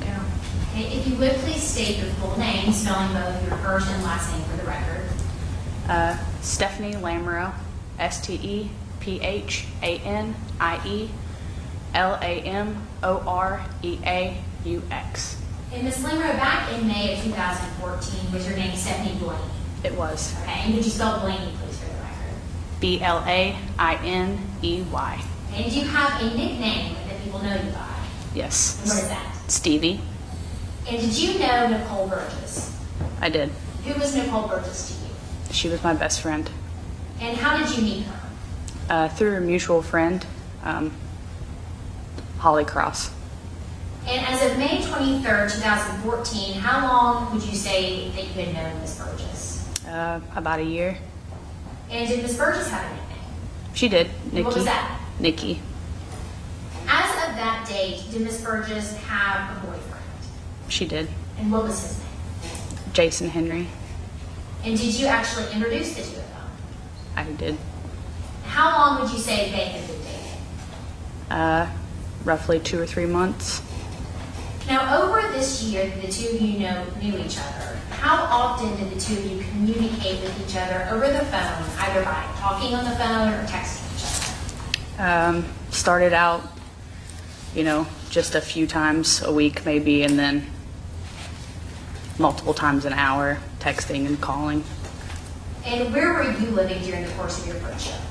Yeah. Okay, if you would please state your full name, spelling both your first and last name for the record. Stephanie Lamoureux, STEPHANIE LAMOREAUX. And Ms. Lamoureux, back in May of 2014, was your name Stephanie Blaney? It was. Okay, and would you spell Blaney, please, for the record? BLAINEY. And do you have a nickname that people know you by? Yes. And what is that? Stevie. And did you know Nicole Burgess? I did. Who was Nicole Burgess to you? She was my best friend. And how did you meet her? Through a mutual friend, Holly Cross. And as of May 23rd, 2014, how long would you say that you had known Ms. Burgess? About a year. And did Ms. Burgess have a nickname? She did. Nikki. What was that? Nikki. As of that date, did Ms. Burgess have a boyfriend? She did. And what was his name? Jason Henry. And did you actually introduce the two of them? I did. How long would you say they had been dating? Roughly 2 or 3 months. Now, over this year that the two of you knew each other, how often did the two of you communicate with each other over the phone, either by talking on the phone or texting each other? Started out, just a few times a week maybe, and then multiple times an hour, texting and calling. And where were you living during the course of your friendship?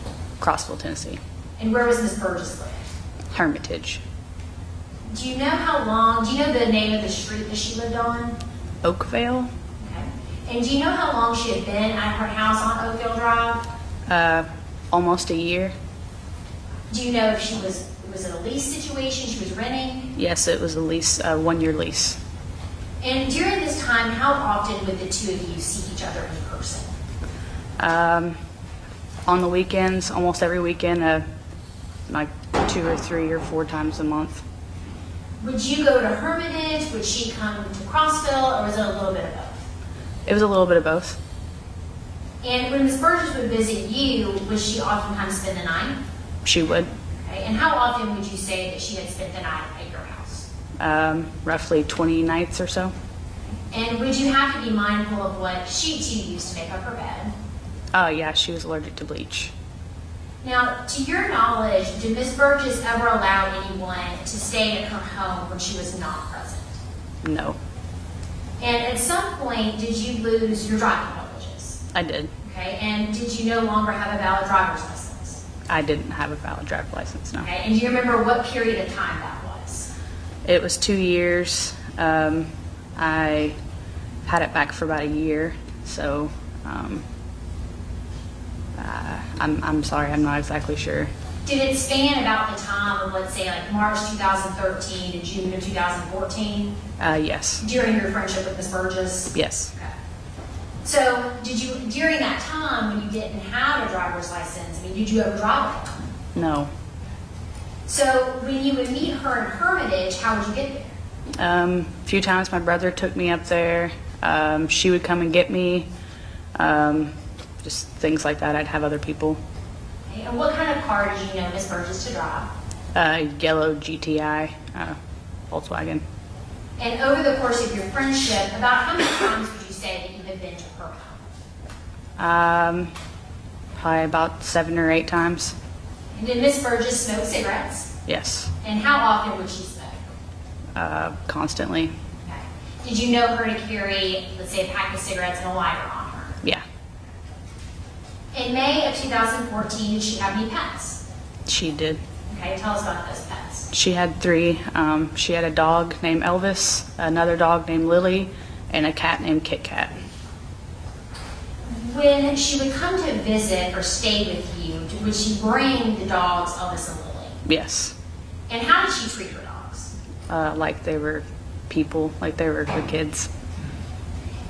Crossville, Tennessee. And where was Ms. Burgess living? Hermitage. Do you know the name of the street that she lived on? Oakvale. Okay. And do you know how long she had been at her house on Oakville Drive? Almost a year. Do you know if was it a lease situation, she was renting? Yes, it was a lease, a 1-year lease. And during this time, how often would the two of you see each other in person? On the weekends, almost every weekend, like 2 or 3 or 4 times a month. Would you go to Hermitage? Would she come to Crossville? Or was it a little bit of both? It was a little bit of both. And when Ms. Burgess would visit you, would she oftentimes spend the night? She would. Okay. And how often would you say that she had spent the night at your house? Roughly 20 nights or so. And would you have to be mindful of what sheets you used to make up her bed? Yeah, she was allergic to bleach. Now, to your knowledge, did Ms. Burgess ever allow anyone to stay at her home when she was not present? No. And at some point, did you lose your driving privileges? I did. Okay, and did you no longer have a valid driver's license? I didn't have a valid driver's license, no. Okay, and do you remember what period of time that was? It was 2 years. I had it back for about a year, so I'm sorry, I'm not exactly sure. Did it span about the time of, let's say, like March 2013 to June of 2014? Yes. During your friendship with Ms. Burgess? Yes. Okay. So, did you, during that time when you didn't have a driver's license, did you ever drive alone? No. So, when you would meet her in Hermitage, how would you get there? A few times my brother took me up there. She would come and get me. Just things like that. I'd have other people. Okay. And what kind of car did you know Ms. Burgess to drive? Yellow GTI Volkswagen. And over the course of your friendship, about how many times would you say that you had been to her home? Probably about 7 or 8 times. And did Ms. Burgess smoke cigarettes? Yes. And how often would she smoke? Constantly. Okay. Did you know her to carry, let's say, a pack of cigarettes and a lighter on her? Yeah. In May of 2014, did she have any pets? She did. Okay, tell us about those pets. She had 3. She had a dog named Elvis, another dog named Lily, and a cat named Kit Kat. When she would come to visit or stay with you, would she bring the dogs Elvis and Lily? Yes. And how did she treat her dogs? Like they were people, like they were her kids.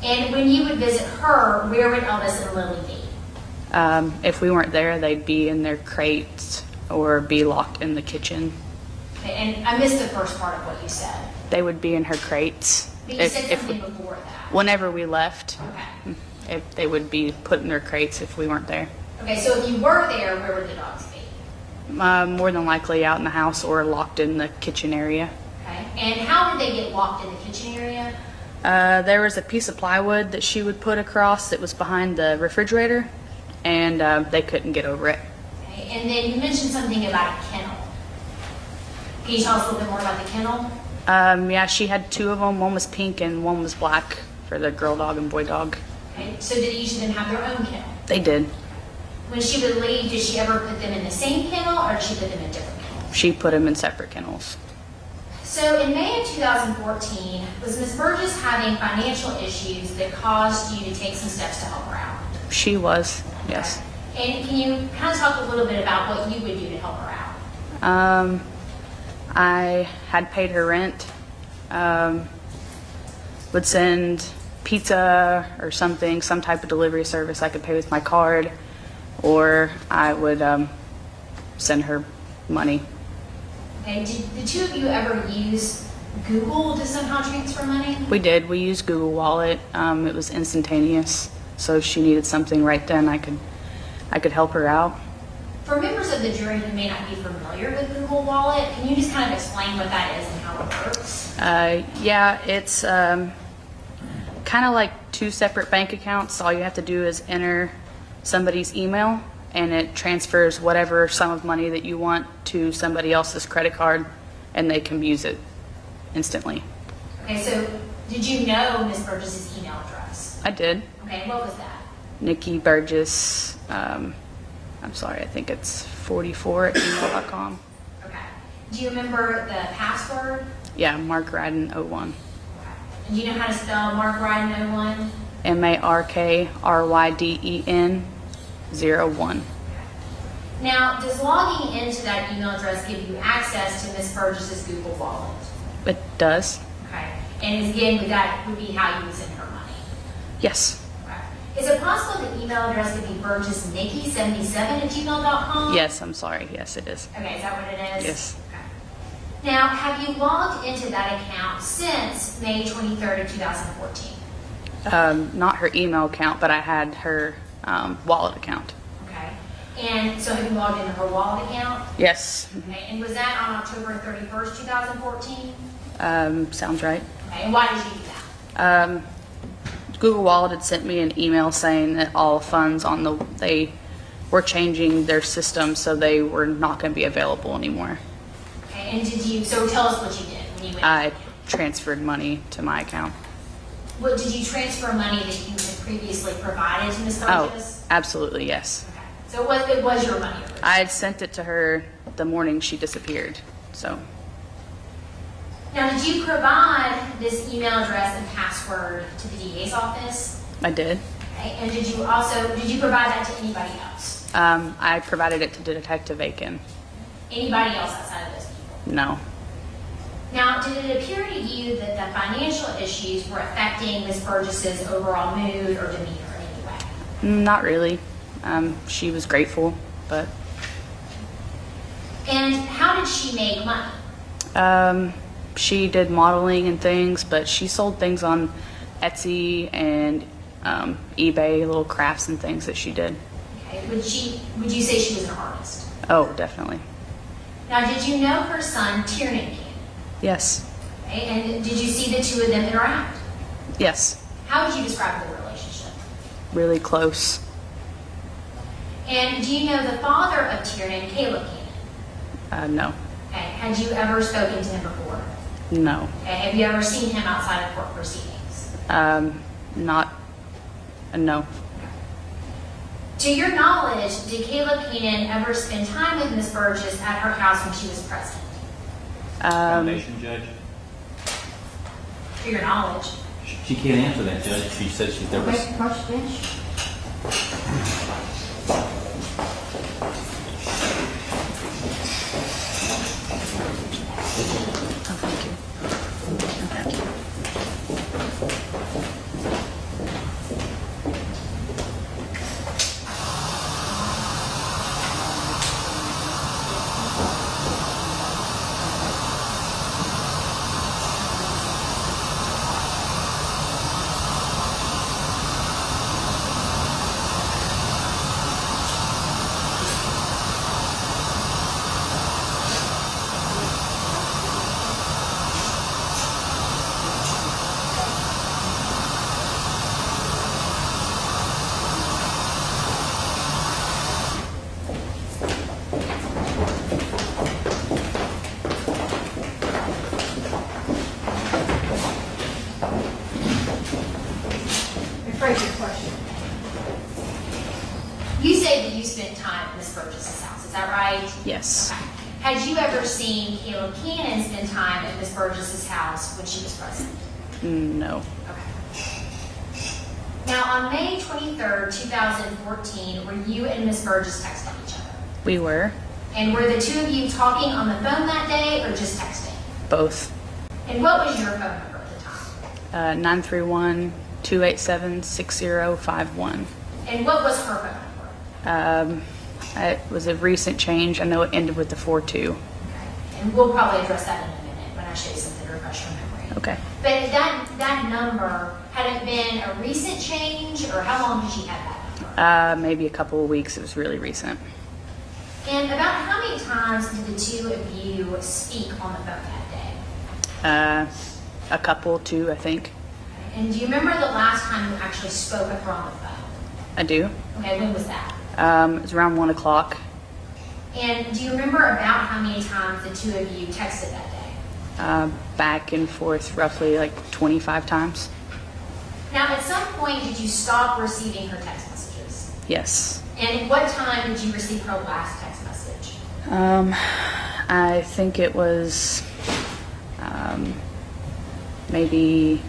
And when you would visit her, where would Elvis and Lily be? If we weren't there, they'd be in their crates or be locked in the kitchen. Okay, and I missed the first part of what you said. They would be in her crates. But you said something before that. Whenever we left, Okay. if they would be put in their crates if we weren't there. Okay, so if you were there, where would the dogs be? More than likely out in the house or locked in the kitchen area. Okay, and how did they get locked in the kitchen area? There was a piece of plywood that she would put across that was behind the refrigerator, and they couldn't get over it. Okay. And then you mentioned something about a kennel. Can you tell us a little bit more about the kennel? Yeah, she had two of them. One was pink and one was black for the girl dog and boy dog. Okay. So did each of them have their own kennel? They did. When she would leave, did she ever put them in the same kennel, or did she put them in different kennels? She put them in separate kennels. So in May of 2014, was Ms. Burgess having financial issues that caused you to take some steps to help her out? She was, yes. Okay. And can you kind of talk a little bit about what you would do to help her out? I had paid her rent, would send pizza or something, some type of delivery service I could pay with my card, or I would send her money. Okay. Did the two of you ever use Google to somehow transfer money? We did. We used Google Wallet. It was instantaneous, so if she needed something right then, I could help her out. For members of the jury who may not be familiar with Google Wallet, can you just kind of explain what that is and how it works? Yeah, it's kind of like two separate bank accounts. All you have to do is enter somebody's email, and it transfers whatever sum of money that you want to somebody else's credit card, and they can use it instantly. Okay, so did you know Ms. Burgess's email address? I did. Okay, what was that? Nikki Burgess, I'm sorry, I think it's 44@gmail.com. Okay. Do you remember the password? Yeah, Mark Ryden 01. Okay. And do you know how to spell Mark Ryden 01? MarkRyden 01. Now, does logging into that email address give you access to Ms. Burgess's Google Wallet? It does. Okay. And again, that would be how you would send her money. Yes. Okay. Is it possible the email address could be burgessnikki77@gmail.com? Yes, I'm sorry. Yes, it is. Okay, is that what it is? Yes. Okay. Now, have you logged into that account since May 23rd of 2014? Not her email account, but I had her wallet account. Okay. And so have you logged into her wallet account? Yes. Okay. And was that on October 31st, 2014? Sounds right. Okay. And why did you do that? Google Wallet had sent me an email saying that all funds they were changing their system, so they were not going to be available anymore. Okay. And so tell us what you did when you went. I transferred money to my account. What, did you transfer money that you had previously provided to Ms. Oh, Burgess? absolutely, yes. Okay. So it was your money originally? I had sent it to her the morning she disappeared, so. Now, did you provide this email address and password to the DA's office? I did. Okay. And did you provide that to anybody else? I provided it to Detective Aiken. Anybody else outside of those people? No. Now, did it appear to you that the financial issues were affecting Ms. Burgess's overall mood or demeanor in any way? Not really. She was grateful, but. And how did she make money? She did modeling and things, but she sold things on Etsy and eBay, little crafts and things that she did. Okay. Would you say she was an artist? Oh, definitely. Now, did you know her son, Tiernan Cannon? Yes. Okay. And did you see the two of them interact? Yes. How would you describe their relationship? Really close. And do you know the father of Tiernan, Caleb Cannon? No. Okay. Had you ever spoken to him before? No. Okay. Have you ever seen him outside of court proceedings? No. To your knowledge, did Caleb Cannon ever spend time with Ms. Burgess at her house when she was present? Foundation judge. To your knowledge. She can't answer that, Judge. She said she's never. Okay, cross bench. Oh, thank you. Thank you. Very good question. You say that you spent time at Miss Burgess's house, is that right? Yes. Okay. Had you ever seen Caleb Cannon spend time at Miss Burgess's house when she was present? No. Okay. Now, on May 23rd, 2014, were you and Miss Burgess texting each other? We were. And were the two of you talking on the phone that day or just texting? Both. And what was your phone number at the time? 931-287-6051. And what was her phone number? It was a recent change. I know it ended with the 42. Okay. And we'll probably address that in a minute when I show you something to refresh your memory. Okay. But that number, had it been a recent change, or how long did she have that number? Maybe a couple of weeks. It was really recent. And about how many times did the two of you speak on the phone that day? A couple, two, I think. And do you remember the last time you actually spoke with her on the phone? I do. Okay, when was that? It was around 1 o'clock. And do you remember about how many times the two of you texted that day? Back and forth roughly like 25 times. Now, at some point, did you stop receiving her text messages? Yes. And at what time did you receive her last text message? I think it was maybe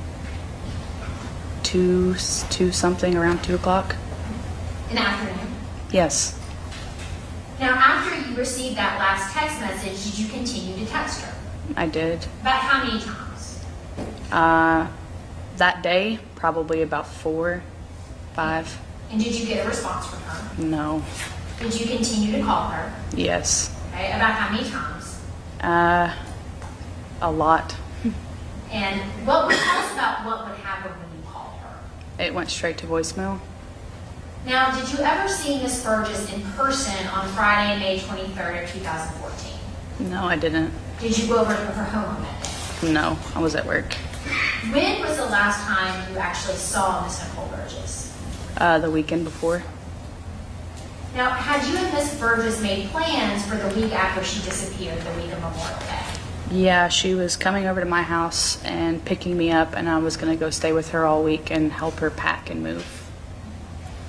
two something, around 2 o'clock. In the afternoon? Yes. Now, after you received that last text message, did you continue to text her? I did. About how many times? That day, probably about 4, 5. And did you get a response from her? No. Did you continue to call her? Yes. Okay, about how many times? A lot. And tell us about what would happen when you called her. It went straight to voicemail. Now, did you ever see Miss Burgess in person on Friday, May 23rd of 2014? No, I didn't. Did you go over to her home on that day? No, I was at work. When was the last time you actually saw Miss Nicole Burgess? The weekend before. Now, had you and Miss Burgess made plans for the week after she disappeared, the week of Memorial Day? Yeah, she was coming over to my house and picking me up, and I was going to go stay with her all week and help her pack and move.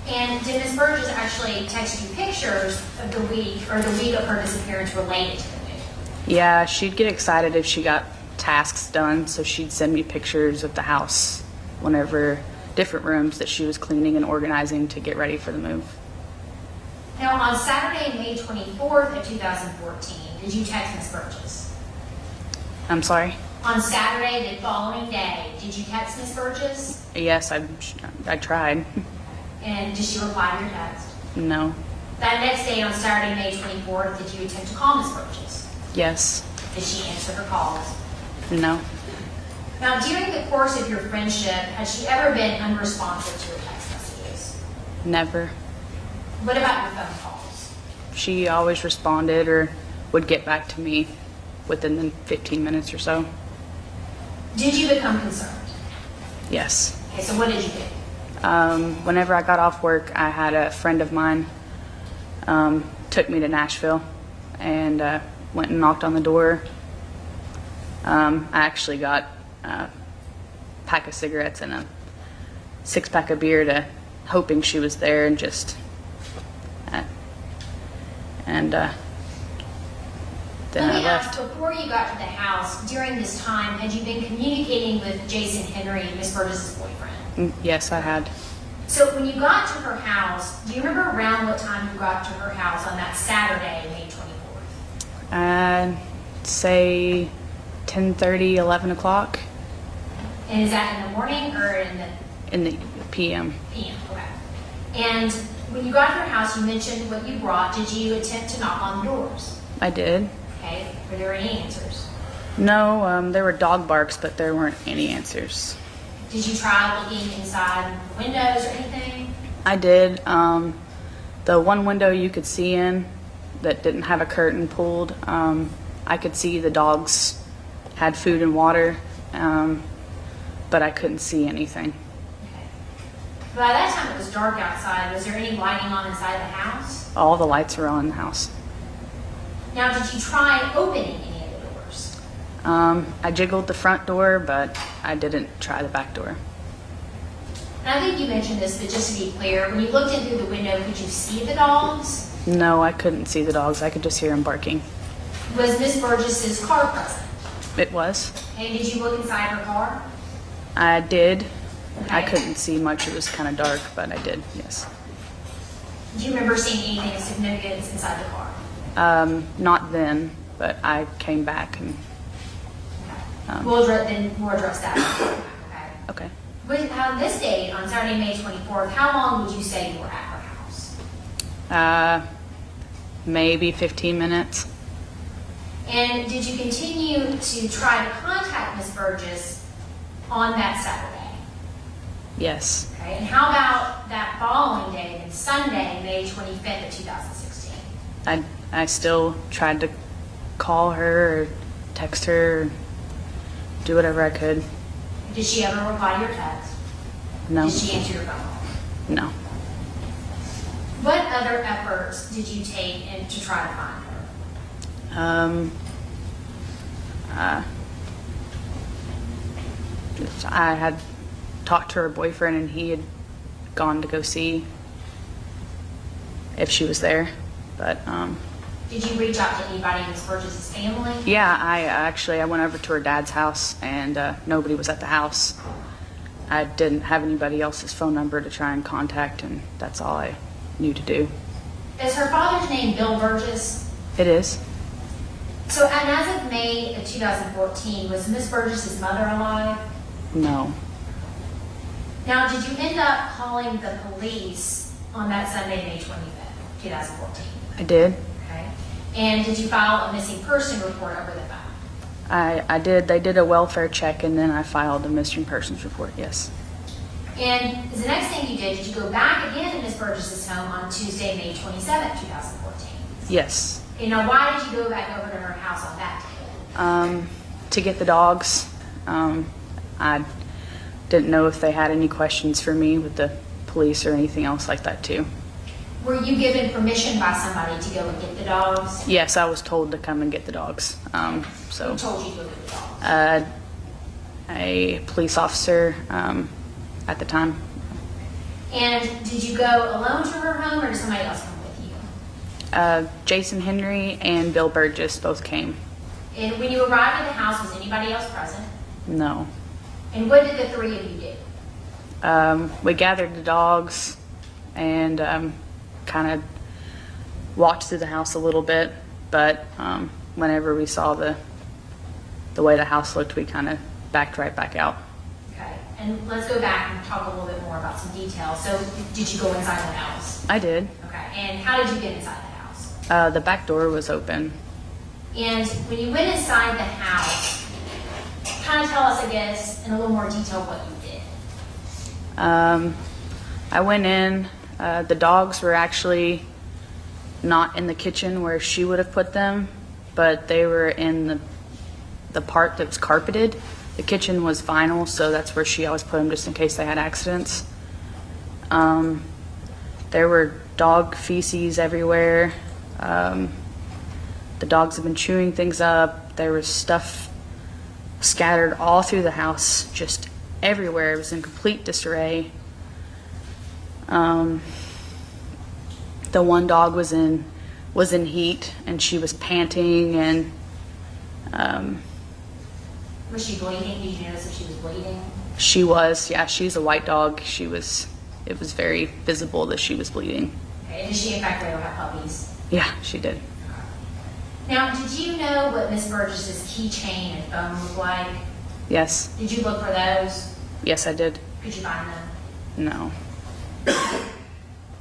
And did Miss Burgess actually text you pictures of the week or the week of her disappearance related to the week? Yeah, she'd get excited if she got tasks done, so she'd send me pictures of the house whenever different rooms that she was cleaning and organizing to get ready for the move. Now, on Saturday, May 24th of 2014, did you text Miss Burgess? I'm sorry? On Saturday, the following day, did you text Miss Burgess? Yes, I tried. And did she reply to your text? No. That next day, on Saturday, May 24th, did you attempt to call Miss Burgess? Yes. Did she answer her calls? No. Now, during the course of your friendship, has she ever been unresponsive to your text messages? Never. What about your phone calls? She always responded or would get back to me within the 15 minutes or so. Did you become concerned? Yes. Okay, so what did you do? Whenever I got off work, I had a friend of mine took me to Nashville and went and knocked on the door. I actually got a pack of cigarettes and a 6-pack of beer hoping she was there, and just then Let I me left. ask, before you got to the house, during this time, had you been communicating with Jason Henry, Miss Burgess's boyfriend? Yes, I had. So when you got to her house, do you remember around what time you got to her house on that Saturday, May 24th? I'd say 10:30, 11 o'clock And is that in the morning or in the in the PM. PM? Okay. And when you got to her house, you mentioned what you brought. Did you attempt to knock on the doors? I did. Okay. Were there any answers? No, there were dog barks, but there weren't any answers. Did you try looking inside the windows or anything? I did. The one window you could see in that didn't have a curtain pulled, I could see the dogs had food and water, but I couldn't see anything. Okay. By that time it was dark outside. Was there any lighting on inside the house? All the lights were on in the house. Now, did you try opening any of the doors? I jiggled the front door, but I didn't try the back door. And I think you mentioned this, but just to be clear, when you looked in through the window, could you see the dogs? No, I couldn't see the dogs. I could just hear them barking. Was Miss Burgess's car present? It was. And did you look inside her car? I did. I Okay. couldn't see much. It was kind of dark, but I did, yes. Do you remember seeing anything of significance inside the car? Not then, but I came back and, We'll address that. Okay. okay. On this date, on Saturday, May 24th, how long would you say you were at her house? Maybe 15 minutes. And did you continue to try to contact Miss Burgess on that Saturday? Yes. Okay. And how about that following day, then Sunday, May 25th of 2016? I still tried to call her or text her or do whatever I could. Did she ever reply to your text? No. Did she answer your phone call? No. What other efforts did you take to try to find her? I had talked to her boyfriend and he had gone to go see if she was there. But Did you reach out to anybody in Miss Burgess's family? yeah, I went over to her dad's house and nobody was at the house. I didn't have anybody else's phone number to try and contact, and that's all I knew to do. Is her father's name Bill Burgess? It is. So, and as of May of 2014, was Miss Burgess's mother alive? No. Now, did you end up calling the police on that Sunday, May 25th, 2014? I did. Okay. And did you file a missing person report over the phone? I did. They did a welfare check and then I filed a missing persons report, yes. And the next thing you did you go back again to Miss Burgess's home on Tuesday, May 27th, 2014? Yes. Okay, now why did you go back over to her house on that day? To get the dogs. I didn't know if they had any questions for me with the police or anything else like that too. Were you given permission by somebody to go and get the dogs? Yes, I was told to come and get the dogs. Who told you to go get the dogs? A police officer at the time. And did you go alone to her home, or did somebody else come with you? Jason Henry and Bill Burgess both came. And when you arrived at the house, was anybody else present? No. And what did the three of you do? We gathered the dogs and kind of walked through the house a little bit, but whenever we saw the way the house looked, we kind of backed right back out. Okay. And let's go back and talk a little bit more about some details. So did you go inside the house? I did. Okay. And how did you get inside the house? The back door was open. And when you went inside the house, kind of tell us, I guess, in a little more detail what you did. I went in. The dogs were actually not in the kitchen where she would have put them, but they were in the part that was carpeted. The kitchen was vinyl, so that's where she always put them just in case they had accidents. There were dog feces everywhere. The dogs have been chewing things up. There was stuff scattered all through the house, just everywhere. It was in complete disarray. The one dog was in heat and she was panting and Was she bleeding? Did you notice if she was bleeding? she was, yeah, she's a white dog. It was very visible that she was bleeding. Okay. And did she in fact ever have puppies? Yeah, she did. Now, did you know what Miss Burgess's keychain and phone looked like? Yes. Did you look for those? Yes, I did. Could you find them? No.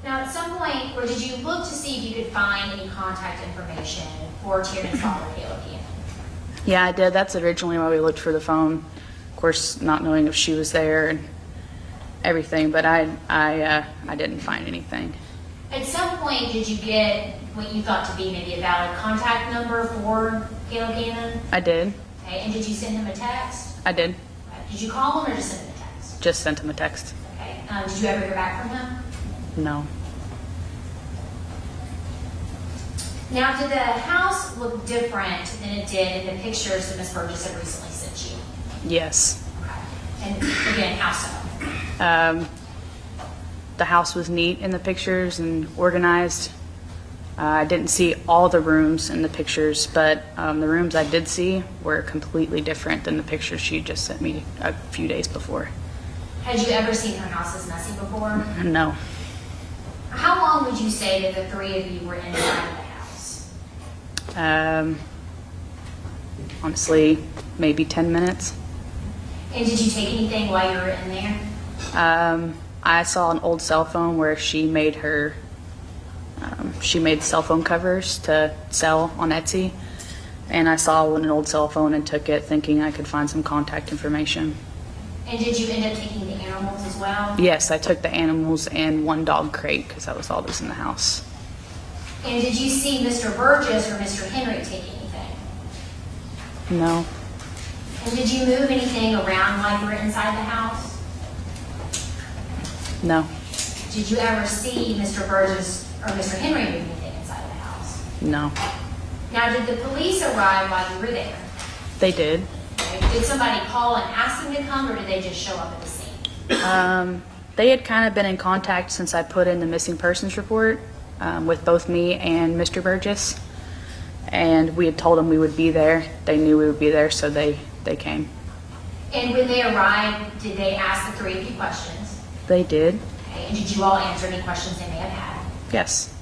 Now, at some point, or did you look to see if you could find any contact information for Tiernan's father, Caleb Gannon? Yeah, I did. That's originally why we looked for the phone. Of course, not knowing if she was there and everything, but I didn't find anything. At some point, did you get what you thought to be maybe a valid contact number for Caleb Gannon? I did. Okay, and did you send him a text? I did. Did you call him or just send him a text? Just sent him a text. Okay, did you ever hear back from him? No. Now, did the house look different than it did in the pictures that Miss Burgess had recently sent you? Yes. Okay. And again, how so? the house was neat in the pictures and organized. I didn't see all the rooms in the pictures, but the rooms I did see were completely different than the pictures she just sent me a few days before. Had you ever seen her house as messy before? No. How long would you say that the three of you were inside of the house? Honestly, maybe 10 minutes. And did you take anything while you were in there? I saw an old cell phone where she made cell phone covers to sell on Etsy. And I saw an old cell phone and took it thinking I could find some contact information. And did you end up taking the animals as well? Yes, I took the animals and one dog crate because that was all that was in the house. And did you see Mr. Burgess or Mr. Henry take anything? No. And did you move anything around while you were inside the house? No. Did you ever see Mr. Burgess or Mr. Henry move anything inside of the house? No. Now, did the police arrive while you were there? They did. Okay. Did somebody call and ask them to come, or did they just show up at the scene? They had kind of been in contact since I put in the missing persons report with both me and Mr. Burgess. And we had told them we would be there. They knew we would be there, so they came. And when they arrived, did they ask the three of you questions? They did. Okay. And did you all answer any questions they may have had? Yes.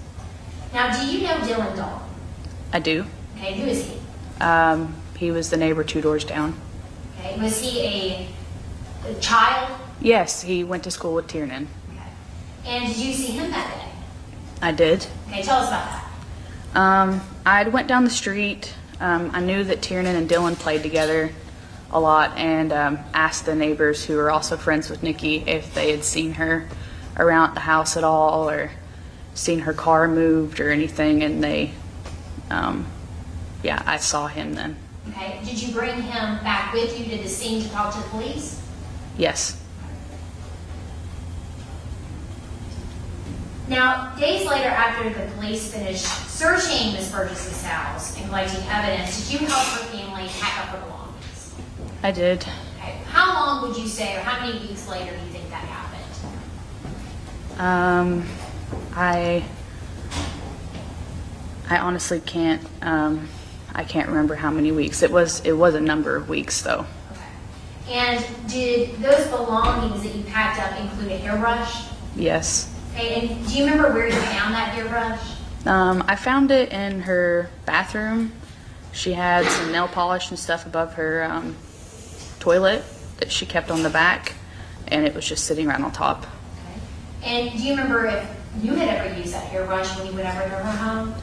Now, do you know Dylan Dahl? I do. Okay, who is he? He was the neighbor 2 doors down. Okay, was he a child? Yes, he went to school with Tiernan. Okay. And did you see him that day? I did. Okay, tell us about that. I went down the street. I knew that Tiernan and Dylan played together a lot and asked the neighbors who were also friends with Nikki if they had seen her around the house at all or seen her car moved or anything, and they, yeah, I saw him then. Okay, did you bring him back with you to the scene to talk to the police? Yes. Now, days later after the police finished searching Miss Burgess's house and collecting evidence, did you help her family pack up her belongings? I did. Okay, how long would you say, or how many weeks later do you think that happened? I honestly can't, I can't remember how many weeks. It was a number of weeks though. Okay. And did those belongings that you packed up include a hairbrush? Yes. Okay, and do you remember where you found that hairbrush? I found it in her bathroom. She had some nail polish and stuff above her toilet that she kept on the back, and it was just sitting right on top. Okay. And do you remember if you had ever used that hairbrush when you went over to her home?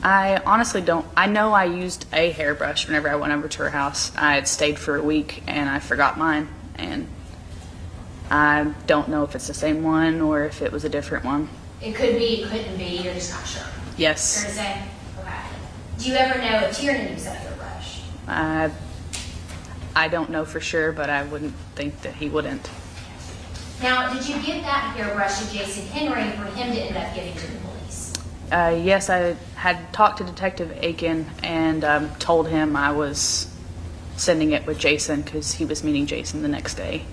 I honestly don't. I know I used a hairbrush whenever I went over to her house. I had stayed for a week and I forgot mine, and I don't know if it's the same one or if it was a different one. It could be, it couldn't be, you're just not sure. Yes. Fair to say? Okay. Do you ever know if Tiernan used that hairbrush? I don't know for sure, but I wouldn't think that he wouldn't. Now, did you give that hairbrush to Jason Henry for him to end up giving to the police? Yes, I had talked to Detective Aiken and told him I was sending it with Jason because he was meeting Jason the next day.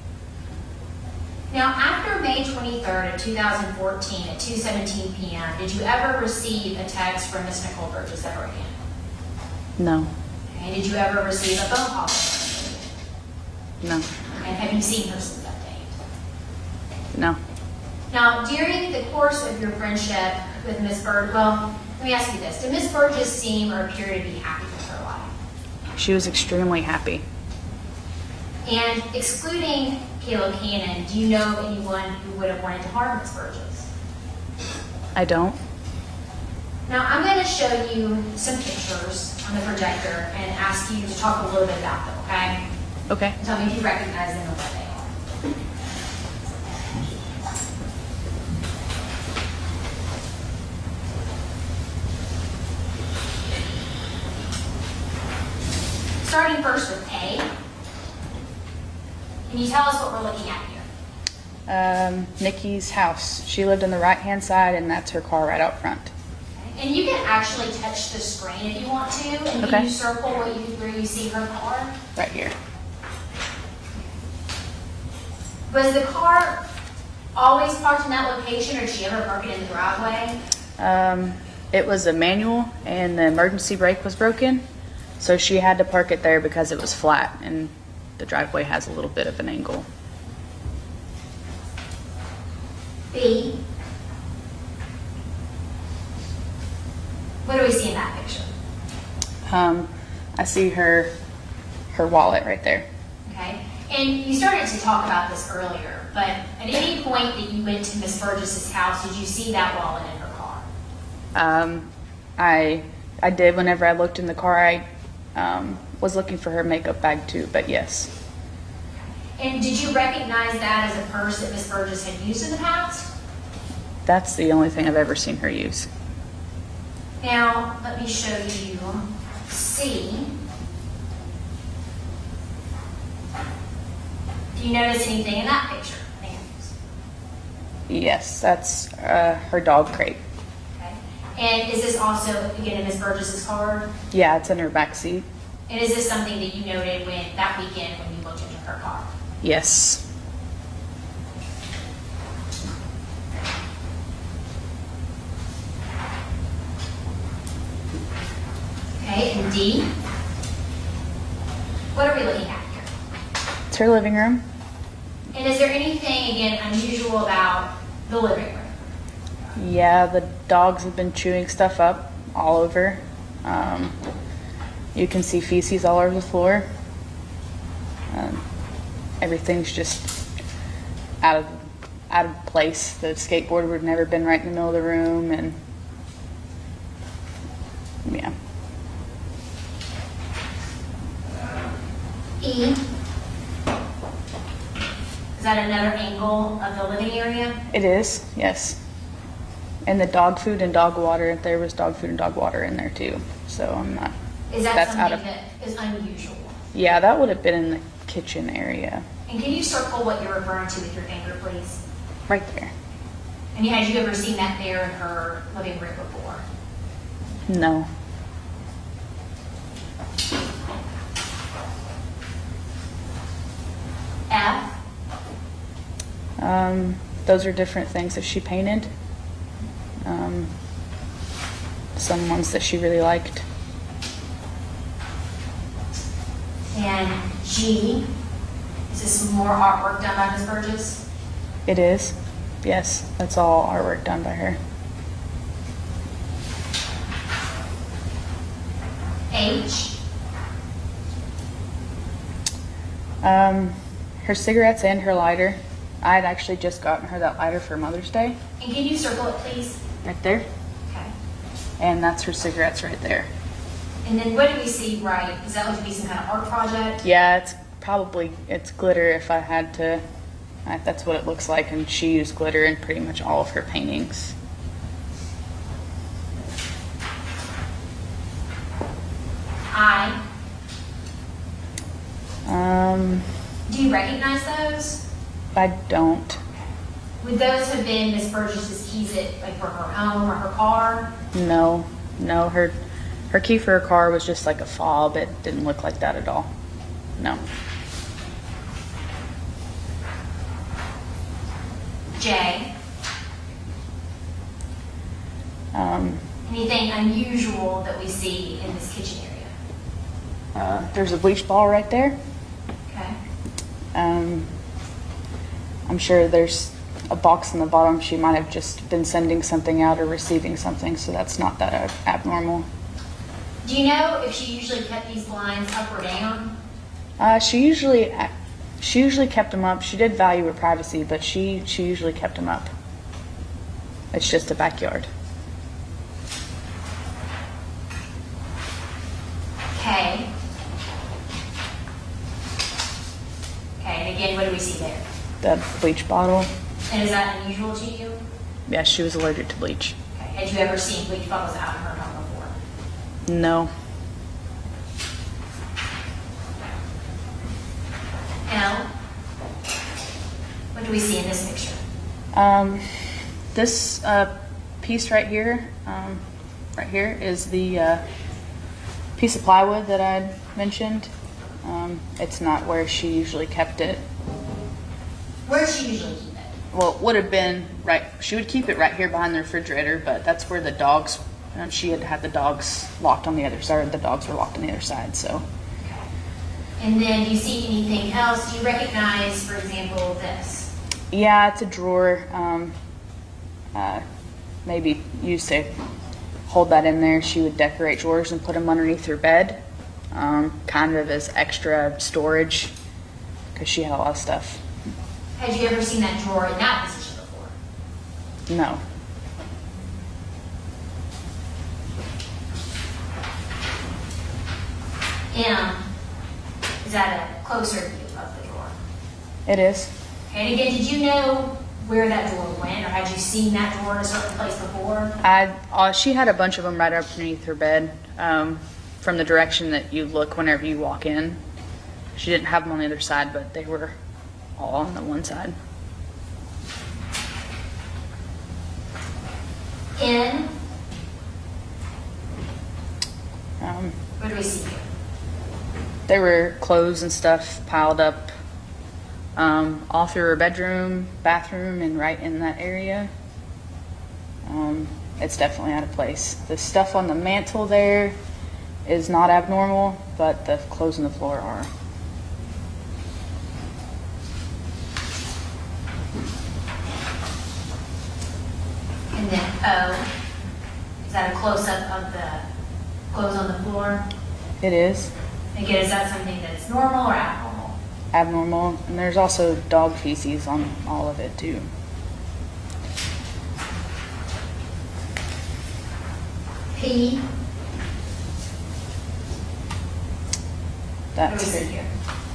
Now, after May 23rd of 2014 at 2:17 p.m., did you ever receive a text from Miss Nicole Burgess ever again? No. And did you ever receive a phone call from her? No. And have you seen her since that date? No. Now, during the course of your friendship with Miss Burgess, well, let me ask you this. Did Miss Burgess seem or appear to be happy with her life? She was extremely happy. And excluding Caleb Cannon, do you know anyone who would have wanted to harm Miss Burgess? I don't. Now, I'm going to show you some pictures on the projector and ask you to talk a little bit about them, okay? Okay. And tell me if you recognize them or what they are. Starting first with A. Can you tell us what we're looking at here? Nikki's house. She lived on the right-hand side, and that's her car right out front. Okay. And you can actually touch the screen if you want to, and Okay. can you circle where you see her car? Right here. Was the car always parked in that location, or did she ever park it in the driveway? It was a manual and the emergency brake was broken. So she had to park it there because it was flat and the driveway has a little bit of an angle. B, what do we see in that picture? I see her wallet right there. Okay, and you started to talk about this earlier, but at any point that you went to Miss Burgess's house, did you see that wallet in her car? I did whenever I looked in the car. I was looking for her makeup bag too, but yes. And did you recognize that as a purse that Miss Burgess had used in the past? That's the only thing I've ever seen her use. Now, let me show you C. Do you notice anything in that picture? Yes, that's her dog crate. Okay. And is this also, again, in Miss Burgess's car? Yeah, it's in her back seat. And is this something that you noted that weekend when you looked into her car? Yes. Okay, and D? What are we looking at here? It's her living room. And is there anything, again, unusual about the living room? Yeah, the dogs have been chewing stuff up all over. You can see feces all over the floor. Everything's just out of place. The skateboard would have never been right in the middle of the room, and yeah. E? Is that another angle of the living area? It is, yes. And the dog food and dog water, there was dog food and dog water in there too. So I'm not. Is that that's something out of, that is unusual? Yeah, that would have been in the kitchen area. And can you circle what you're referring to with your finger, please? Right there. And had you ever seen that there in her living room before? No. F? Those are different things that she painted. Some ones that she really liked. And G? Is this more artwork done by Ms. Burgess? It is. Yes, that's all artwork done by her. H? Her cigarettes and her lighter. I had actually just gotten her that lighter for Mother's Day. And can you circle it, please? Right there. Okay. And that's her cigarettes right there. And then what do we see right? Does that look to be some kind of art project? Yeah, it's glitter if I had to. That's what it looks like, and she used glitter in pretty much all of her paintings. I? Um, Do you recognize those? I don't. Would those have been Miss Burgess's keys for her home or her car? No. Her key for her car was just like a fob. It didn't look like that at all. No. J? Anything unusual that we see in this kitchen area? There's a bleach ball right there. Okay. I'm sure there's a box in the bottom. She might have just been sending something out or receiving something, so that's not that abnormal. Do you know if she usually kept these blinds up or down? She usually kept them up. She did value her privacy, but she usually kept them up. It's just a backyard. Okay. Okay, and again, what do we see there? The bleach bottle. And is that unusual to you? Yeah, she was allergic to bleach. Okay. Had you ever seen bleach bottles out in her home before? No. L? What do we see in this picture? This piece right here is the piece of plywood that I mentioned. It's not where she usually kept it. Where does she usually keep it? well, it would have been right, she would keep it right here behind the refrigerator, but that's where the dogs, she had had the dogs locked on the other side, the dogs were locked on the other side, so. And then do you see anything else? Do you recognize, for example, this? Yeah, it's a drawer, maybe used to hold that in there. She would decorate drawers and put them underneath her bed, kind of as extra storage, because she had a lot of stuff. Had you ever seen that drawer in that position before? No. M, is that a closer view of the drawer? It is. And again, did you know where that drawer went, or had you seen that drawer in a certain place before? She had a bunch of them right underneath her bed, from the direction that you look whenever you walk in. She didn't have them on the other side, but they were all on the one side. N, Um, what do we see here? There were clothes and stuff piled up all through her bedroom, bathroom, and right in that area. It's definitely out of place. The stuff on the mantle there is not abnormal, but the clothes on the floor are. And then O, is that a close-up of the clothes on the floor? It is Again, is that something that's normal or abnormal? abnormal, and there's also dog feces on all of it too. P, what do we That's see her, here?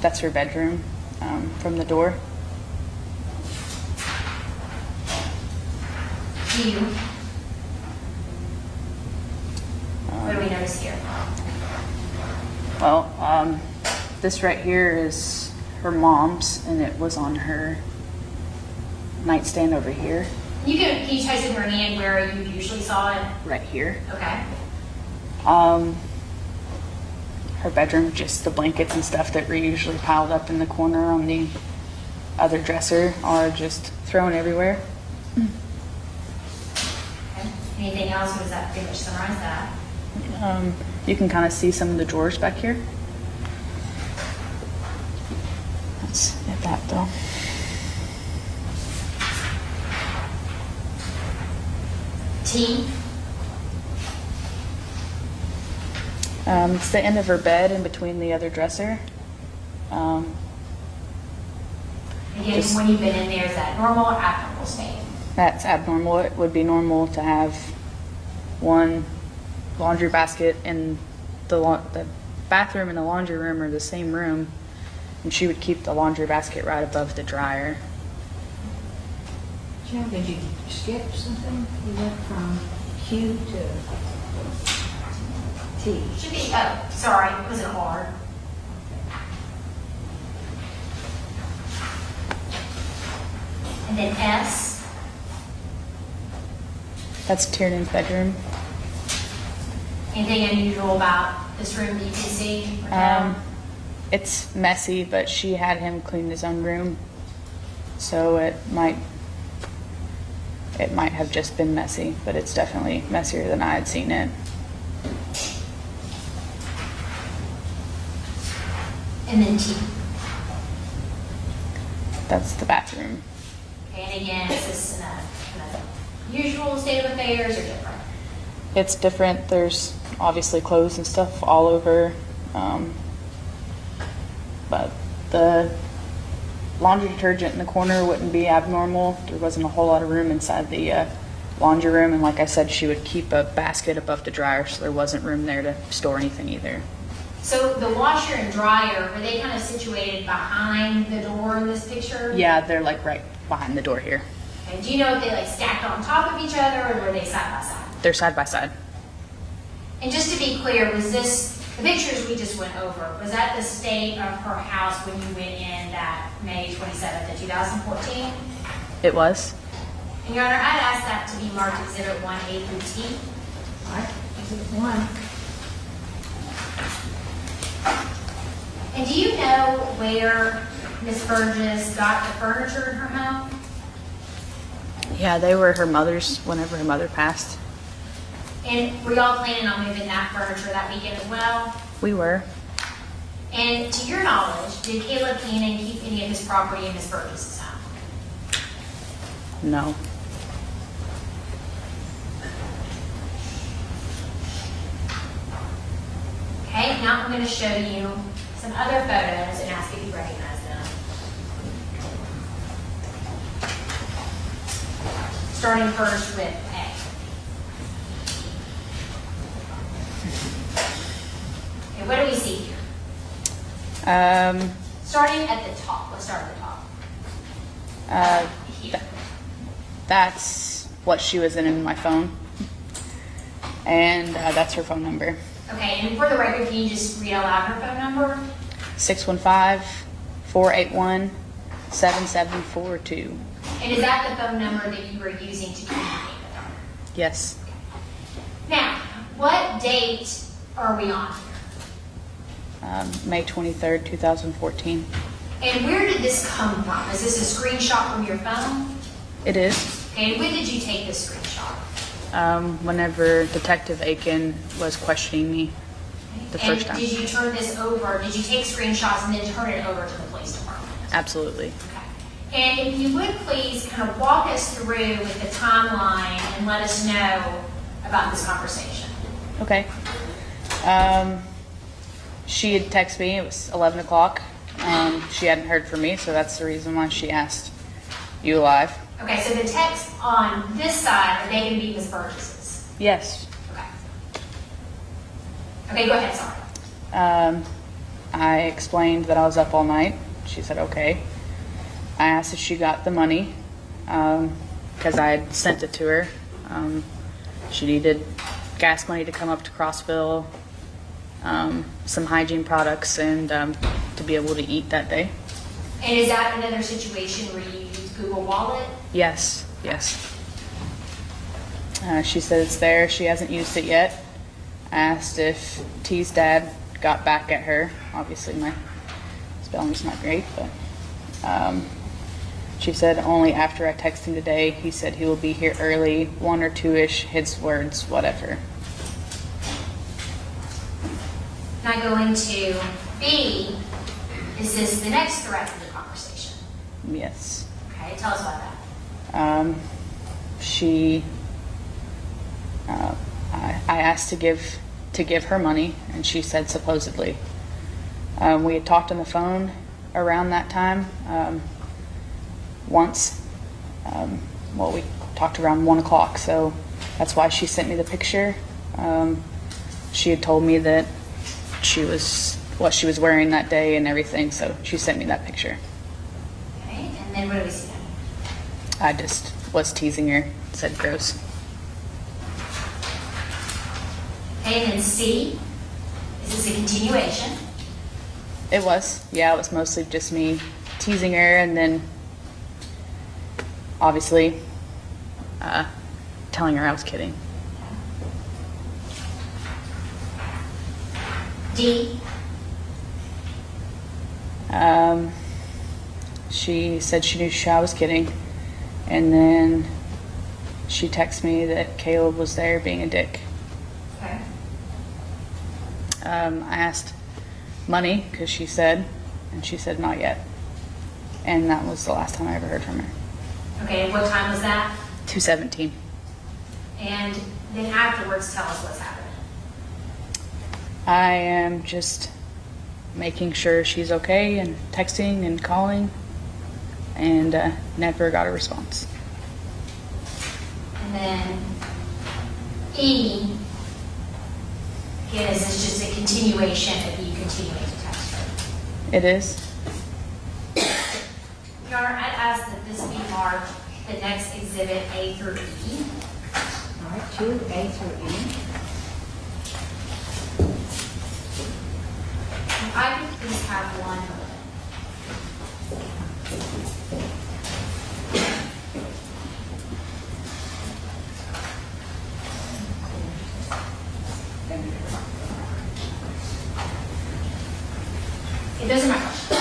that's her bedroom from the door. Q, what do we notice here? Well, this right here is her mom's, and it was on her nightstand over here, Can you trace in her hand where you usually saw it? right here. Okay. Her bedroom, just the blankets and stuff that were usually piled up in the corner on the other dresser are just thrown everywhere. Okay. Anything else, or does that pretty much summarize that? You can kind of see some of the drawers back here. Let's get that though. T, It's the end of her bed in between the other dresser. again, Just- when you've been in there, is that normal or abnormal state? That's abnormal. It would be normal to have one laundry basket in the bathroom and the laundry room are the same room, and she would keep the laundry basket right above the dryer. Jim, did you skip something? You went from Q to T. Should be, oh, sorry, it was an R. And then S, That's Tiernan's bedroom. anything unusual about this room that you can see or tell? It's messy, but she had him clean his own room, so it might have just been messy, but it's definitely messier than I had seen it. And then T. That's the bathroom. Okay, and again, is this in a usual state of affairs or different? It's different. There's obviously clothes and stuff all over, but the laundry detergent in the corner wouldn't be abnormal. There wasn't a whole lot of room inside the laundry room, and like I said, she would keep a basket above the dryer, so there wasn't room there to store anything either. So the washer and dryer, were they kind of situated behind the door in this picture? Yeah, they're like right behind the door here. Okay, do you know if they like stacked on top of each other or were they side by side? They're side by side. And just to be clear, was this, the pictures we just went over, was that the state of her house when you went in that May 27th of 2014? It was. And Your Honor, I'd ask that to be marked Exhibit 1A through T. All right, Exhibit 1. And do you know where Ms. Burgess got the furniture in her home? Yeah, they were her mother's whenever her mother passed. And were y'all planning on moving that furniture that weekend as well? We were. And to your knowledge, did Caleb Keenan keep any of his property in Ms. Burgess's home? No. Okay, now I'm going to show you some other photos and ask if you recognize them. Starting first with A. Okay, what do we see here? Starting at the top. Let's start at the top. Here. That's what she was in my phone. And that's her phone number. Okay, and for the record, can you just read out loud her phone number? 615-481-7742. And is that the phone number that you were using to communicate with her? Yes. Now, what date are we on here? May 23rd, 2014. And where did this come from? Is this a screenshot from your phone? It is. Okay, and when did you take this screenshot? Whenever Detective Aiken was questioning me the first time. And did you turn this over, did you take screenshots and then turn it over to the police department? Absolutely. Okay. And if you would please kind of walk us through with the timeline and let us know about this conversation. Okay. She had texted me, it was 11 o'clock. She hadn't heard from me, so that's the reason why she asked you live. Okay, so the texts on this side, are they going to be Ms. Burgess's? Yes. Okay. Okay, go ahead, sorry. I explained that I was up all night. She said, okay. I asked if she got the money, because I had sent it to her. She needed gas money to come up to Crossville, some hygiene products, and to be able to eat that day. And is that another situation where you use Google Wallet? Yes, yes. She said it's there. She hasn't used it yet. I asked if T's dad got back at her. Obviously, my spelling's not great, but she said only after I texted him today. He said he will be here early, 1 or 2-ish, his words, whatever. Now going to B, is this the next thread in the conversation? Yes. Okay, tell us about that. I asked to give her money, and she said supposedly. We had talked on the phone around that time once. We talked around 1 o'clock, so that's why she sent me the picture. She had told me that what she was wearing that day and everything, so she sent me that picture. Okay, and then what do we see? I just was teasing her, said gross. Okay, and then C, is this a continuation? It was, yeah, it was mostly just me teasing her, and then obviously telling her I was kidding. D, she said she knew I was kidding, and then she texted me that Caleb was there being a dick. okay. I asked money, because she said not yet. And that was the last time I ever heard from her. Okay, and what time was that? 2:17. And then afterwards, tell us what's happening. I am just making sure she's okay and texting and calling, and never got a response. And then E, again, is this just a continuation of you continuing to text her? It is. Your Honor, I'd ask that this be marked the next exhibit A through E. All right, 2A through E. If I could please have one. Okay, those are my questions.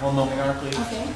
One moment, Your Honor, please. Okay.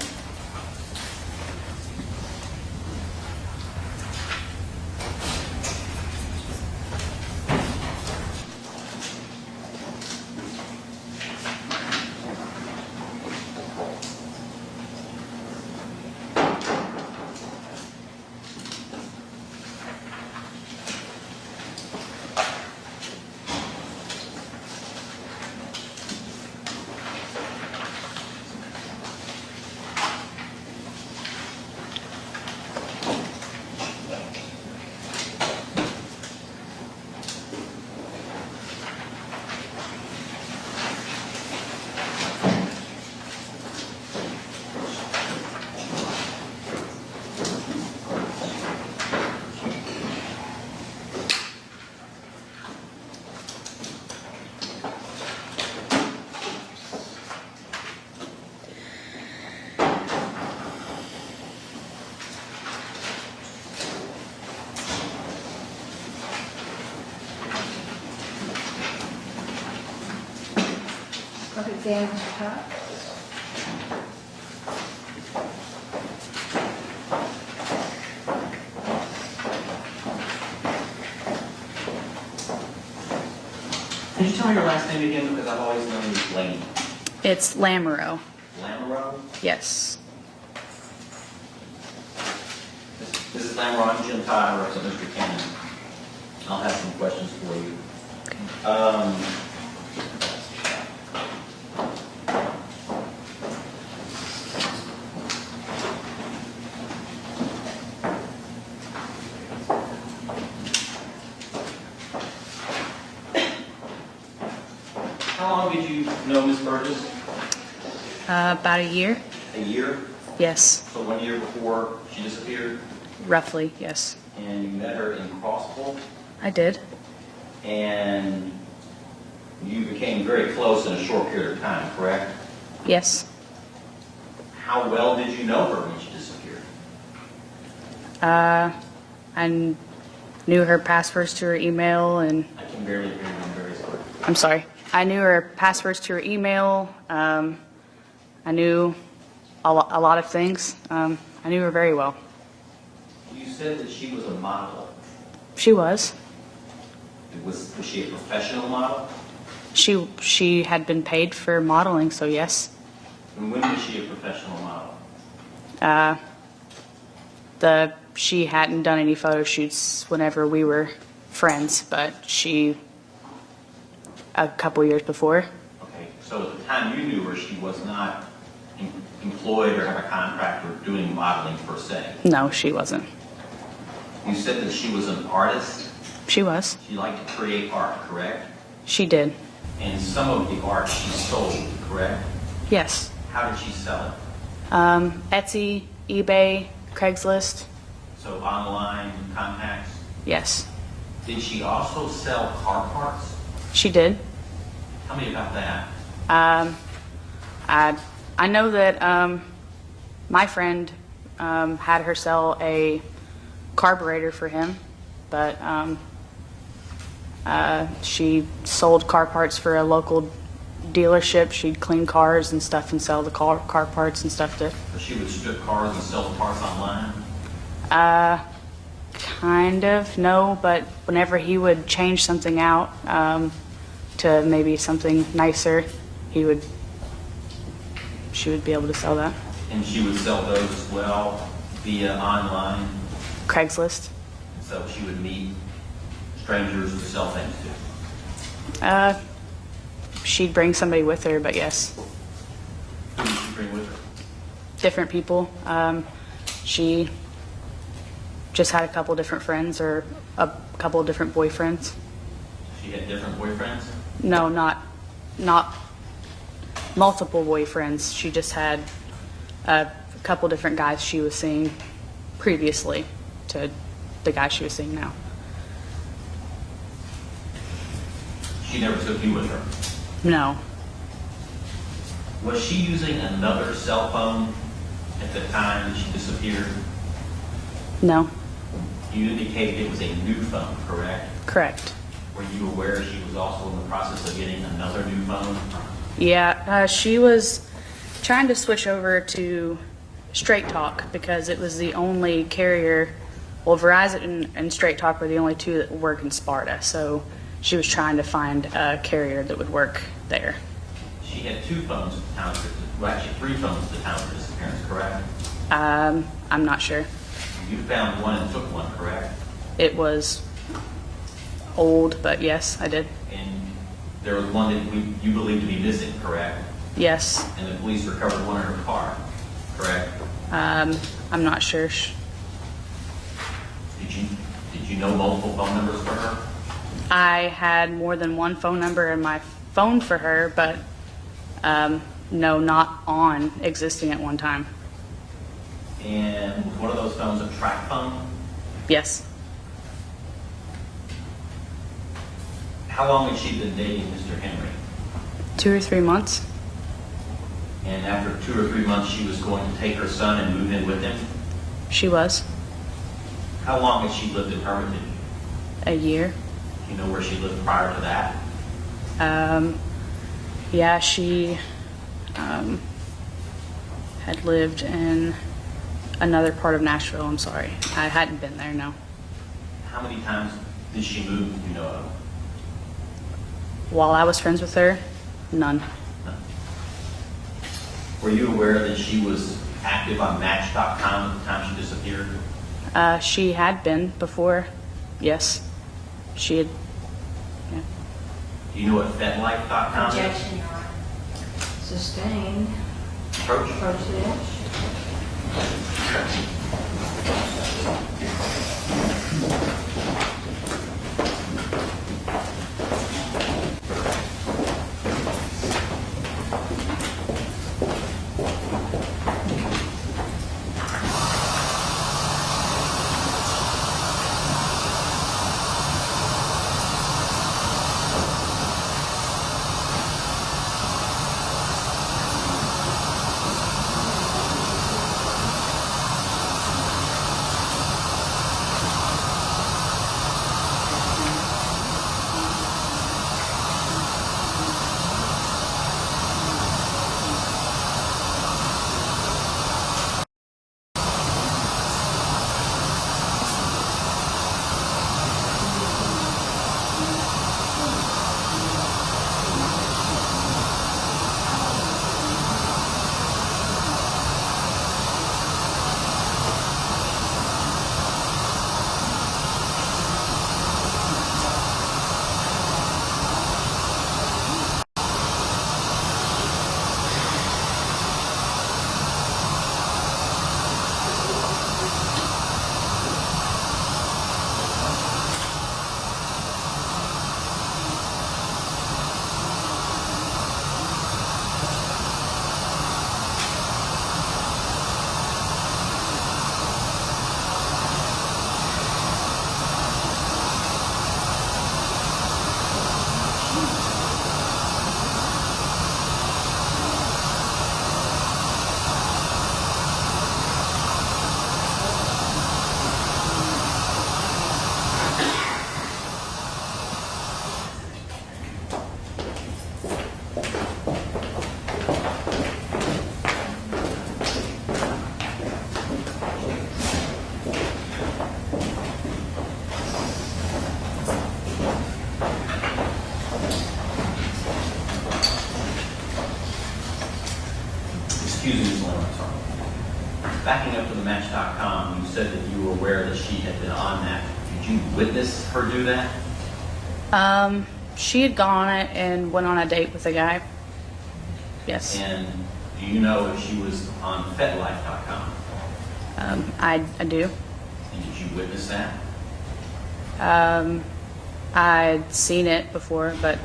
Dan's top. Could you tell me your last name again, because I've always known you as Lane. It's Lamoureux. Lamoureux? Yes. This is Lamoureux. I'm Jim Todd. I represent Mr. Cannon. I'll have some questions for you. How long did you know Miss Burgess? About a year? A year? Yes. So 1 year before she disappeared? Roughly, yes. And you met her in Crossville? I did. And you became very close in a short period of time, correct? Yes. How well did you know her when she disappeared? I knew her passwords to her email, and I can barely hear you. I'm very sorry. I'm sorry. I knew her passwords to her email. I knew a lot of things. I knew her very well. You said that she was a model. She was. Was she a professional model? She had been paid for modeling, so yes. And when was she a professional model? She hadn't done any photo shoots whenever we were friends, but a couple years before. Okay, so at the time you knew her, she was not employed or have a contract or doing modeling per se. No, she wasn't. You said that she was an artist. She was. She liked to create art, correct? She did. And some of the art she sold, correct? Yes. How did she sell it? Etsy, eBay, Craigslist. So online, contacts? Yes. Did she also sell car parts? She did. Tell me about that. I know that my friend had her sell a carburetor for him, but she sold car parts for a local dealership. She'd clean cars and stuff and sell the car parts and stuff to. So she would strip cars and sell parts online? Kind of, no, but whenever he would change something out to maybe something nicer, she would be able to sell that. And she would sell those as well via online? Craigslist. So she would meet strangers to sell things to? She'd bring somebody with her, but yes, Who did she bring with her? different people. She just had a couple different friends or a couple of different boyfriends. She had different boyfriends? No, not multiple boyfriends. She just had a couple different guys she was seeing previously to the guy she was seeing now. She never took you with her? No. Was she using another cell phone at the time that she disappeared? No. You indicated it was a new phone, correct? Correct. Were you aware she was also in the process of getting another new phone? Yeah, she was trying to switch over to Straight Talk because it was the only carrier. Well, Verizon and Straight Talk were the only two that work in Sparta, so she was trying to find a carrier that would work there. She had two phones at the time, well, actually 3 phones at the time of her disappearance, correct? I'm not sure. You found one and took one, correct? It was old, but yes, I did. And there was one that you believed to be missing, correct? Yes. And the police recovered one in her car, correct? I'm not sure. Did you know multiple phone numbers for her? I had more than one phone number in my phone for her, but no, not on existing at one time. And was one of those phones a track phone? Yes. How long had she been dating Mr. Henry? 2 or 3 months. And after 2 or 3 months, she was going to take her son and move in with him? She was. How long had she lived in Hermitage? A year. Do you know where she lived prior to that? Yeah, she had lived in another part of Nashville. I'm sorry. I hadn't been there, no. How many times did she move, you know of? While I was friends with her, none. Were you aware that she was active on Match.com at the time she disappeared? She had been before, yes. She had, yeah. Do you know what FedLife.com is? Objection, Your Honor. Sustained. Approach? Approach the edge. Excuse me, Ms. Lynn, I'm sorry. Backing up to the Match.com, you said that you were aware that she had been on that. Did you witness her do that? She had gone on it and went on a date with a guy. Yes. And do you know if she was on FedLife.com? I do. And did you witness that? I'd seen it before, but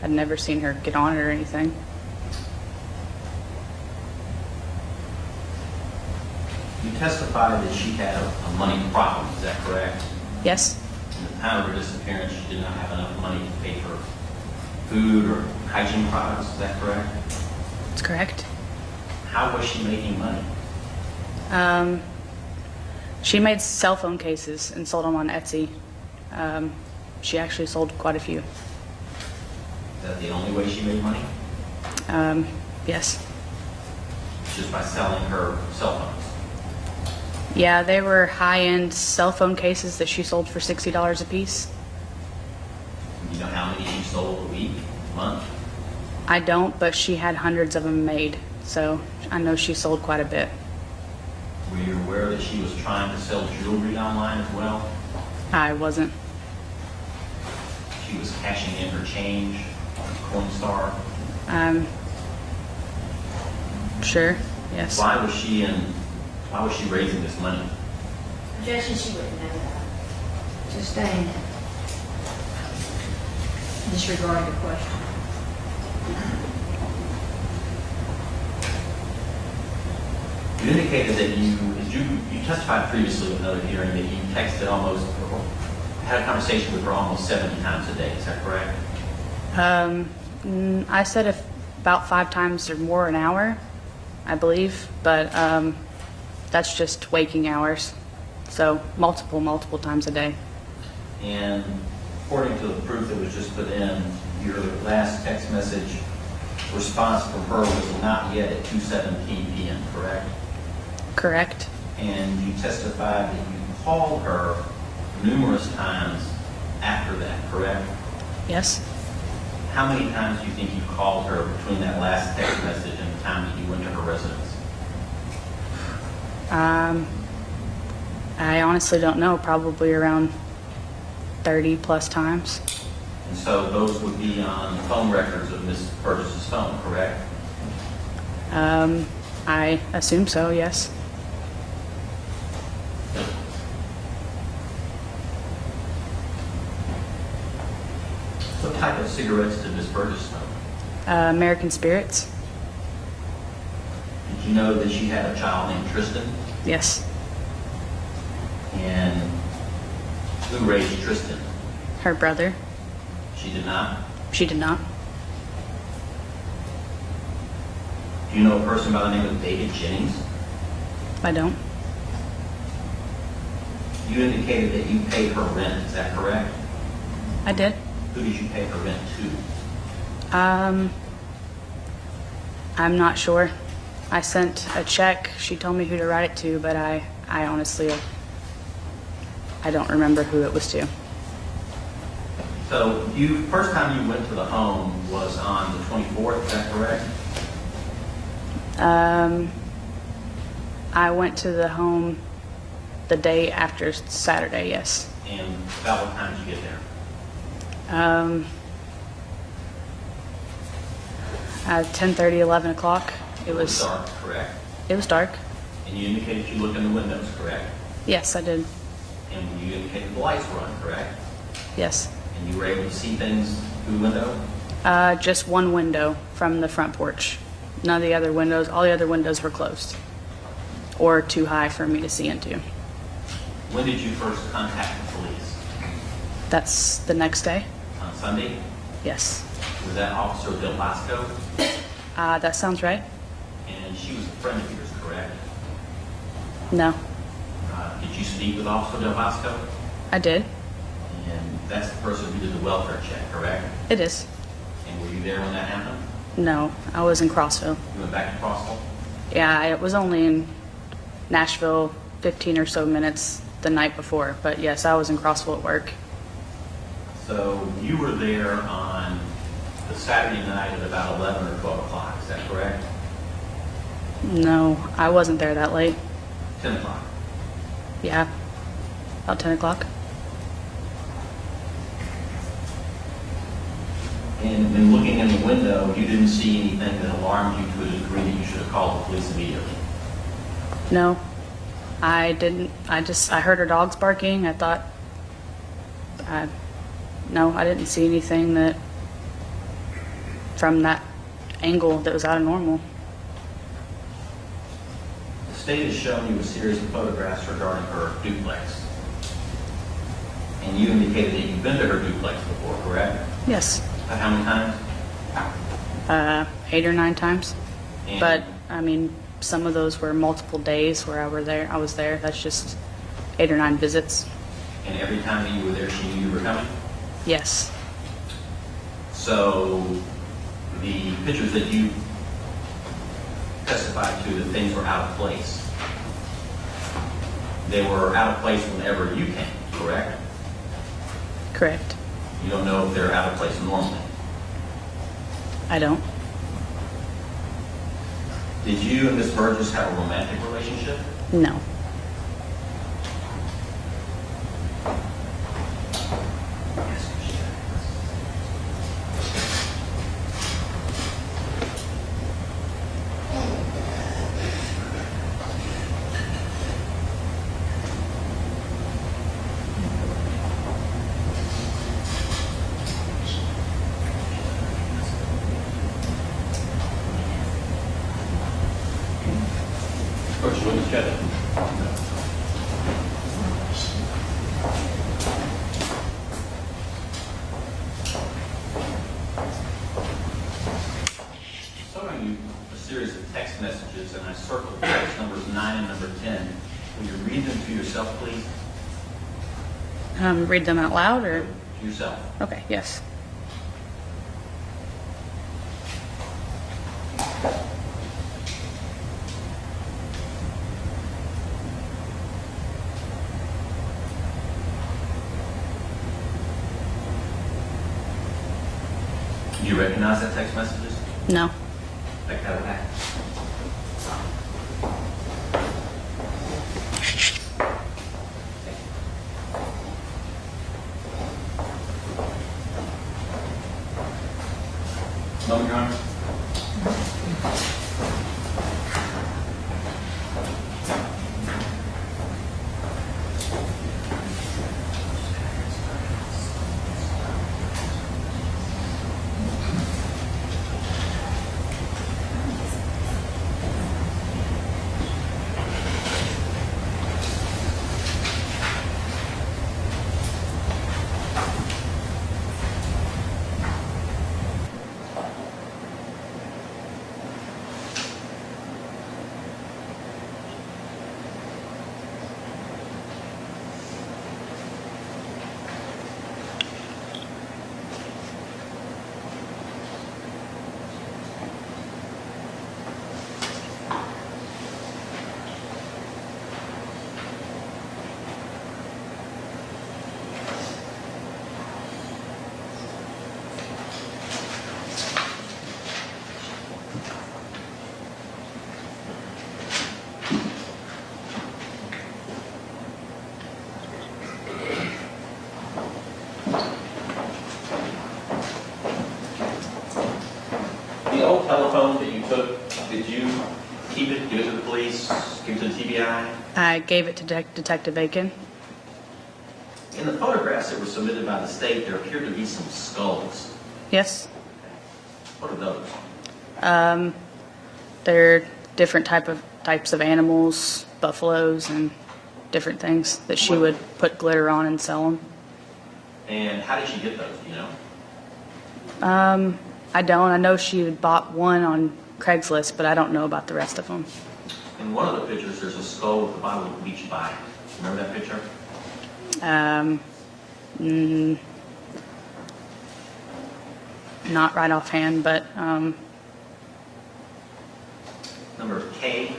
I'd never seen her get on it or anything. You testified that she had a money problem, is that correct? Yes. At the time of her disappearance, she did not have enough money to pay for food or hygiene products, is that correct? That's correct. How was she making money? She made cell phone cases and sold them on Etsy. She actually sold quite a few. Is that the only way she made money? Yes. Just by selling her cell phones? Yeah, they were high-end cell phone cases that she sold for $60 a piece. You know how many she sold a week, month? I don't, but she had hundreds of them made, so I know she sold quite a bit. Were you aware that she was trying to sell jewelry online as well? I wasn't. She was cashing in her change on Coinstar? Sure, yes. Why was she raising this money? Objection, she wouldn't know that. Sustained. Disregard the question. You indicated that you testified previously in another hearing that you texted or had a conversation with her almost 70 times a day. Is that correct? I said about 5 times or more an hour, I believe, but that's just waking hours. So multiple times a day. And according to the proof that was just put in, your last text message response from her was not yet at 2:17 p.m., correct? Correct. And you testified that you called her numerous times after that, correct? Yes. How many times do you think you called her between that last text message and the time that you went to her residence? I honestly don't know. Probably around 30 plus times. And so those would be on phone records of Ms. Burgess's phone, correct? I assume so, yes. What type of cigarettes did Ms. Burgess smoke? American Spirits? Did you know that she had a child named Tristan? Yes. And who raised Tristan? Her brother? She did not. She did not. Do you know a person by the name of David Jennings? I don't. You indicated that you paid her rent, is that correct? I did. Who did you pay her rent to? I'm not sure. I sent a check. She told me who to write it to, but I honestly, I don't remember who it was to. So first time you went to the home was on the 24th, is that correct? I went to the home the day after Saturday, yes. And about what time did you get there? 10:30, 11 o'clock. It was dark, correct? It was dark. And you indicated you looked in the windows, correct? Yes, I did. And you indicated the lights were on, correct? Yes. And you were able to see things through the window? Just one window from the front porch. None of the other windows, all the other windows were closed or too high for me to see into. When did you first contact the police? That's the next day? On Sunday? Yes. Was that Officer Del Bosco? That sounds right. And she was a friend of yours, correct? No, Did you speak with Officer Del Bosco? I did. And that's the person who did the welfare check, correct? It is. And were you there when that happened? No, I was in Crossville. You went back to Crossville? Yeah, I was only in Nashville 15 or so minutes the night before, but yes, I was in Crossville at work. So you were there on the Saturday night at about 11 or 12 o'clock, is that correct? No, I wasn't there that late. 10 o'clock. Yeah, about 10 o'clock. And in looking in the window, you didn't see anything that alarmed you to a degree that you should have called the police immediately? No, I didn't. I heard her dogs barking. I thought, no, I didn't see anything that, from that angle, that was out of normal. The state has shown you a series of photographs regarding her duplex. And you indicated that you've been to her duplex before, correct? Yes, How many times? 8 or 9 times. And But, I mean, some of those were multiple days where I was there. That's just 8 or 9 visits. And every time that you were there, she knew you were coming? Yes. So the pictures that you testified to, that things were out of place, they were out of place whenever you came, correct? Correct. You don't know if they're out of place normally. I don't. Did you and Ms. Burgess have a romantic relationship? No. Of course, you wouldn't have it. Showing you a series of text messages, and I circled text numbers 9 and number 10. Will you read them to yourself, please? Read them out loud or? To yourself. Okay, yes. you recognize that text messages? No. Like that back? Moment, Your Honor. The old telephone that you took, did you keep it, give it to the police, give it to the TBI? I gave it to Detective Aiken. In the photographs that were submitted by the state, there appeared to be some skulls. Yes. What are those? They're different types of animals, buffaloes, and different things that she would put glitter on and sell them. And how did she get those, do you know? I don't. I know she had bought one on Craigslist, but I don't know about the rest of them. In one of the pictures, there's a skull with a bottle of bleach by it. Remember that picture? Not right offhand, but Number K,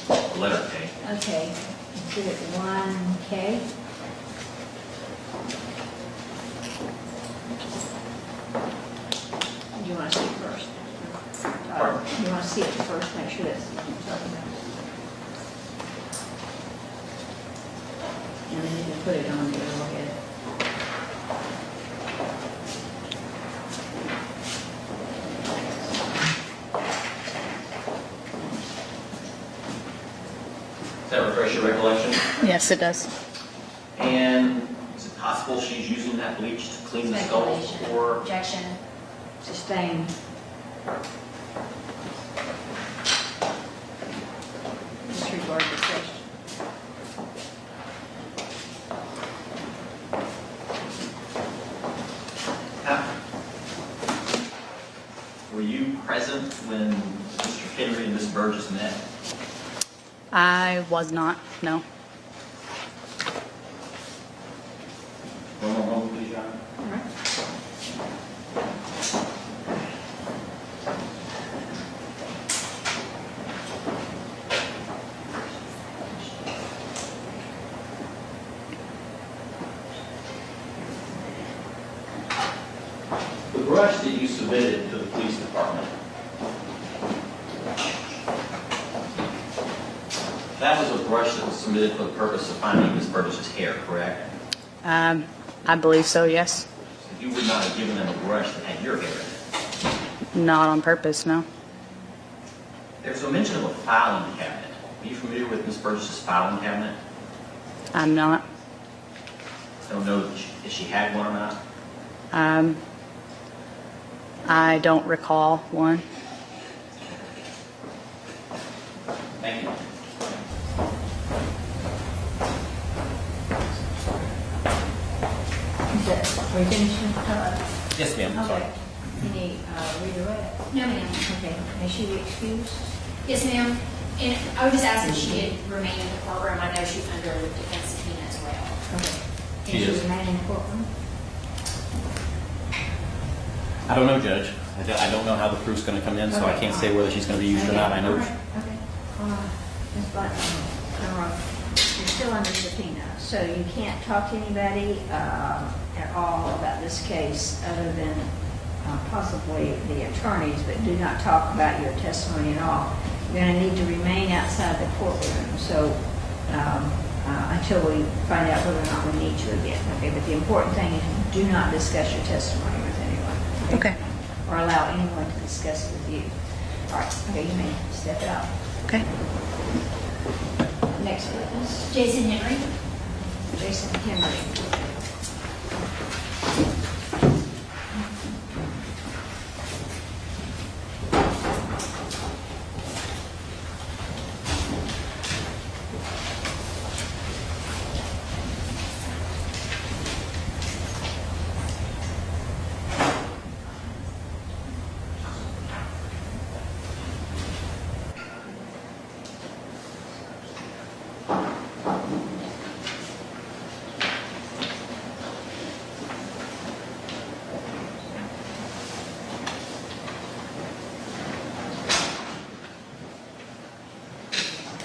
the letter K. Okay, Exhibit 1K. Do you want to see it first? Pardon? You want to see it first, make sure that's what you're talking about. And then you can put it on your little head. Does that refresh your recollection? yes, it does. And is it possible she's using that bleach to clean the skulls? Speculation. Or Objection. Sustained. Disregard the question. were you present when Mr. Henry and Ms. Burgess met? I was not. No. One more moment, please, Your Honor. All right. The brush that you submitted to the police department, that was a brush that was submitted for the purpose of finding Ms. Burgess's hair, correct? I believe so. Yes. So you would not have given them a brush that had your hair in it. Not on purpose. No. There's a mention of a filing cabinet. Are you familiar with Ms. Burgess's filing cabinet? I'm not. I don't know if she had one or not. I don't recall one. Thank you. Are you finishing? Yes, ma'am. I'm sorry. Okay. Any redirect? No, ma'am. Okay. May she be excused? Yes, ma'am. And I would just ask that she did remain in the courtroom. I know she's under defense subpoena as well. Okay. She Can is. she remain in the courtroom? I don't know, Judge. I don't know how the proof's going to come in, so I can't say whether she's going to be used or not. I know. Okay. Ms. Button, you're still under subpoena, so you can't talk to anybody at all about this case other than possibly the attorneys, but do not talk about your testimony at all. You're going to need to remain outside the courtroom, so until we find out whether or not we need you again. Okay, but the important thing is do not discuss your testimony with anyone. Okay. Or allow anyone to discuss it with you. All right, okay, you may step out. Okay. Next witness, Jason Henry. Jason Henry.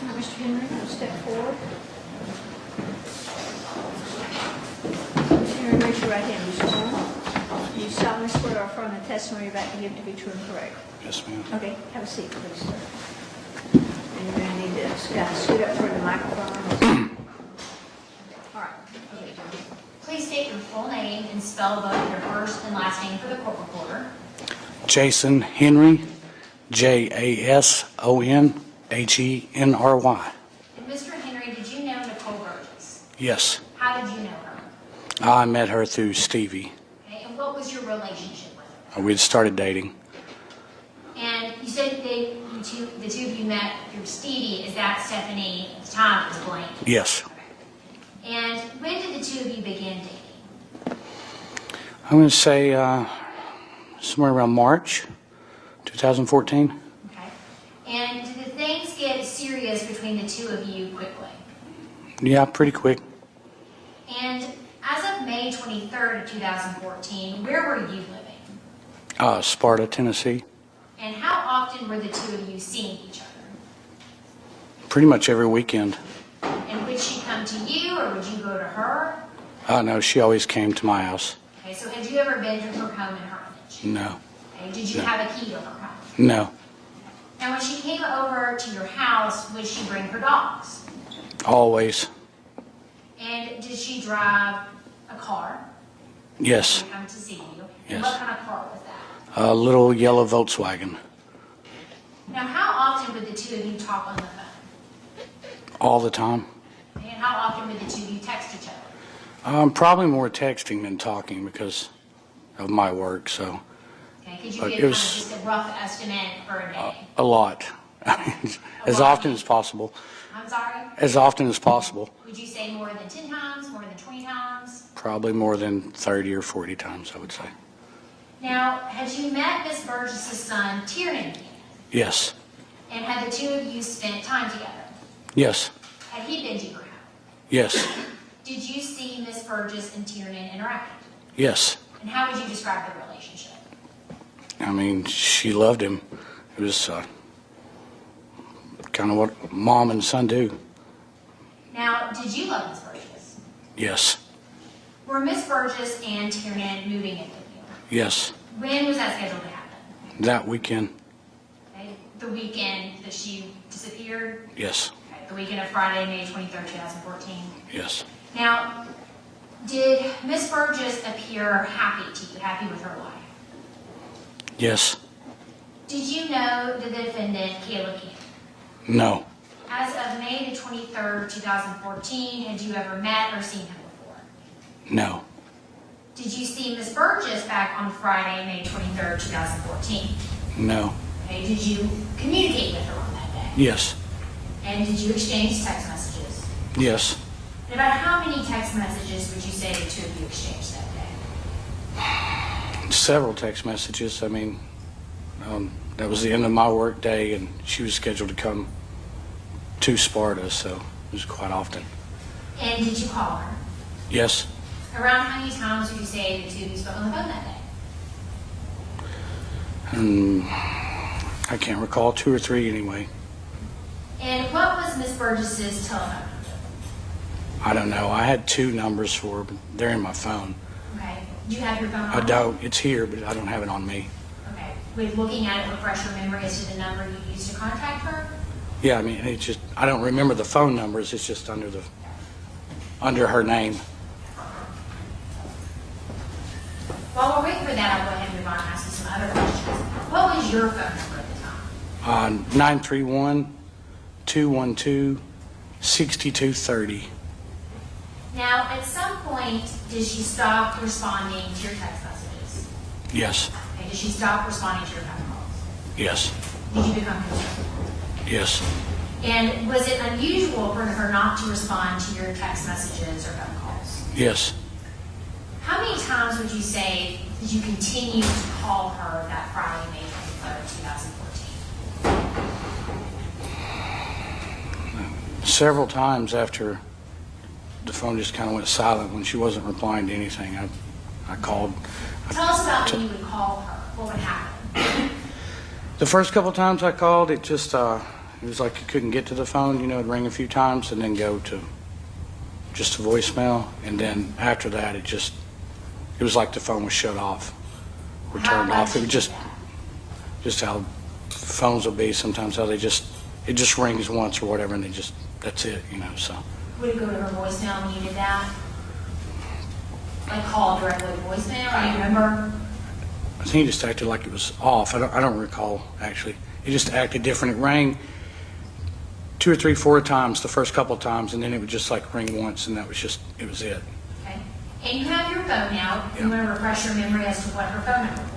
Mr. Henry, will step forward. Mr. Henry, raise your right hand. You solemnly swear or affirm the testimony you're about to give to be true and correct? Yes, ma'am. Okay, have a seat, please, sir. And you're going to need to kind of scoot up toward the microphone. All right. Okay, John. Please state your full name and spell both your first and last name for the court reporter. Jason Henry, Jasonhenry. And Mr. Henry, did you know Nicole Burgess? Yes, How did you know her? I met her through Stevie. Okay, and what was your relationship with her? We'd started dating. And you said the two of you met through Stevie. Is that Stephanie? At the time, it was blank. Yes. And when did the two of you begin dating? I'm going to say somewhere around March 2014. Okay. And did the things get serious between the two of you quickly? Yeah, pretty quick. And as of May 23rd of 2014, where were you living? Sparta, Tennessee. And how often were the two of you seeing each other? Pretty much every weekend. And would she come to you or would you go to her? No, she always came to my house. Okay, so had you ever been to her home in Hermitage? No. Okay, did you No. have a key to her home? No. Now, when she came over to your house, would she bring her dogs? Always. And did she drive a car Yes. to come to see you? And Yes. what kind of car was that? A little yellow Volkswagen. Now, how often would the two of you talk on the phone? All the time. And how often would the two of you text each other? Probably more texting than talking because of my work, so Okay, could you But give it kind of was- just a rough estimate for a day? a lot. As lot? often as possible. I'm sorry? As often as possible. Would you say more than 10 times, more than 20 times? Probably more than 30 or 40 times, I would say. Now, had you met Miss Burgess's son, Tiernan, Yes. and had the two of you spent time together? Yes. Had he been to your house? Yes. Did you see Miss Burgess and Tiernan interact? Yes. And how would you describe the relationship? I mean, she loved him. It was kind of what mom and son do. Now, did you love Miss Burgess? Yes. Were Miss Burgess and Tiernan moving in with you? Yes. When was that scheduled to happen? That weekend. Okay, the weekend that she disappeared? Yes. Okay, the weekend of Friday, May 23rd, 2014. Yes. Now, did Miss Burgess appear happy to you, happy with her life? Yes. Did you know the defendant, Kayla King? No. As of May the 23rd, 2014, had you ever met or seen him before? No. Did you see Miss Burgess back on Friday, May 23rd, 2014? No. Okay, did you communicate with her on that day? Yes. And did you exchange text messages? Yes. And about how many text messages would you say the two of you exchanged that day? Several text messages. I mean, that was the end of my work day, and she was scheduled to come to Sparta, so it was quite often. And did you call her? Yes. Around how many times would you say the two of you spoke on the phone that day? I can't recall, 2 or 3 anyway. And what was Miss Burgess's telephone number? I don't know. I had 2 numbers for her, but they're in my phone. Okay. Do you have your phone on? I don't. It's here, but I don't have it on me. Okay. With looking at it, refresh your memory as to the number you used to contact her? Yeah, I mean, it's just, I don't remember the phone numbers. It's just under her name. While we're waiting for that, I'll go ahead and move on and ask you some other questions. What was your phone number at the time? 931-212-6230. Now, at some point, did she stop responding to your text messages? Yes, Okay, did she stop responding to your phone calls? yes, Did you become concerned? yes. And was it unusual for her not to respond to your text messages or phone calls? Yes. How many times would you say did you continue to call her that Friday, May 23rd, 2014? Several times after the phone just kind of went silent when she wasn't replying to anything, I called. Tell us about when you would call her. What would happen? The first couple times I called, it just, it was like you couldn't get to the phone, you know, it'd ring a few times and then go to just a voicemail. And then after that, it was like the phone was shut off or turned off. It was just how phones will be sometimes, how it just rings once or whatever and that's it, you know, so. Would it go to her voicemail when you did that? Like call directly to voicemail? Do you remember? I think it just acted like it was off. I don't recall, actually. It just acted different. It rang 2 or 3, 4 times the first couple of times, and then it would just like ring once, and it was it. Okay. And you have your phone now. Yeah. You want to refresh your memory as to what her phone number was.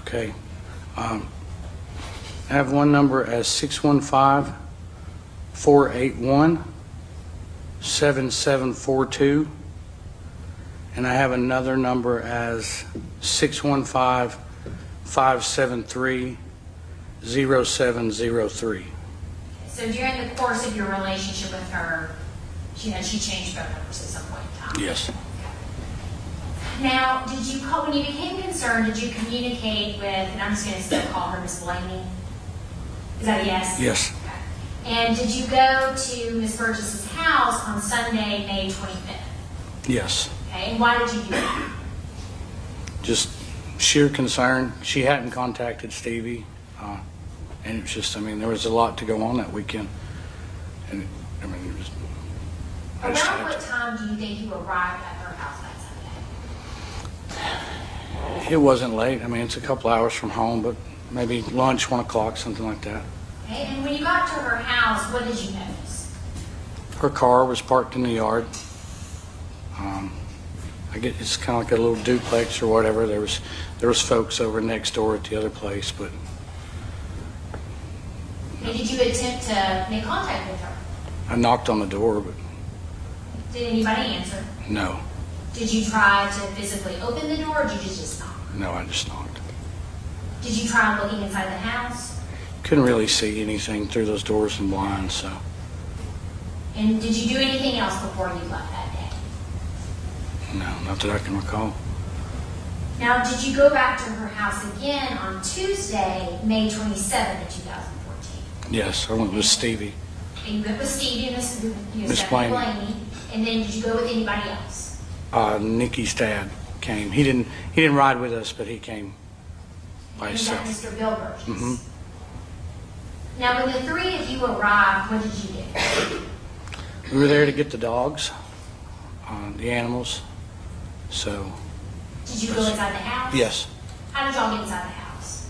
Okay. I have one number as 615-481-7742, and I have another number as 615-573-0703. So during the course of your relationship with her, she changed phone numbers at some point in time? Yes. Now, did you call, when you became concerned, did you communicate with, and I'm just going to still call her Miss Blaney? Is that a yes? Yes. Okay. And did you go to Miss Burgess's house on Sunday, May 25th? Yes. Okay, and why did you do that? Just sheer concern. She hadn't contacted Stevie, and it was just, I mean, there was a lot to go on that weekend. And, I mean, it was... I just Around had what to- time do you think you arrived at her house that Sunday? It wasn't late. I mean, it's a couple hours from home, but maybe lunch, 1 o'clock, something like that. Okay, and when you got to her house, what did you notice? Her car was parked in the yard. I get it's kind of like a little duplex or whatever. There was folks over next door at the other place, but And did you attempt to make contact with her? I knocked on the door, but Did anybody answer? no, Did you try to physically open the door, or did you just knock? no, I just knocked. Did you try looking inside the house? Couldn't really see anything through those doors and blinds, so And did you do anything else before you left that day? no, not that I can recall. Now, did you go back to her house again on Tuesday, May 27th of 2014? Yes, I went with Stevie. And you went with Stevie and Miss Blaney. Blaney, and then did you go with anybody else? Nikki's dad came. He didn't ride with us, but he came by And was that himself. Mr. Bill Burgess? Mhm. Now, when the three of you arrived, what did you do? We were there to get the dogs, the animals. So, Did you go inside the house? yes. How did y'all get inside the house?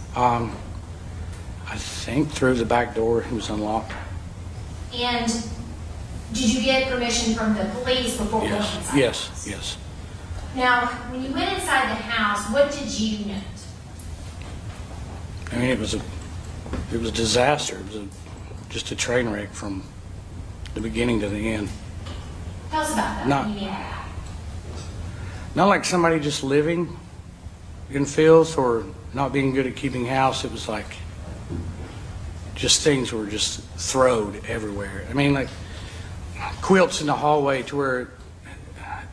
I think through the back door, it was unlocked. And did you get permission from the police before going Yes, inside the yes, house? yes. Now, when you went inside the house, what did you note? I mean, it was a disaster. It was just a train wreck from the beginning to the end. Tell us about that. No. What do you mean by that? Not like somebody just living in filth or not being good at keeping house. It was like just things were just thrown everywhere. I mean, like quilts in the hallway to where,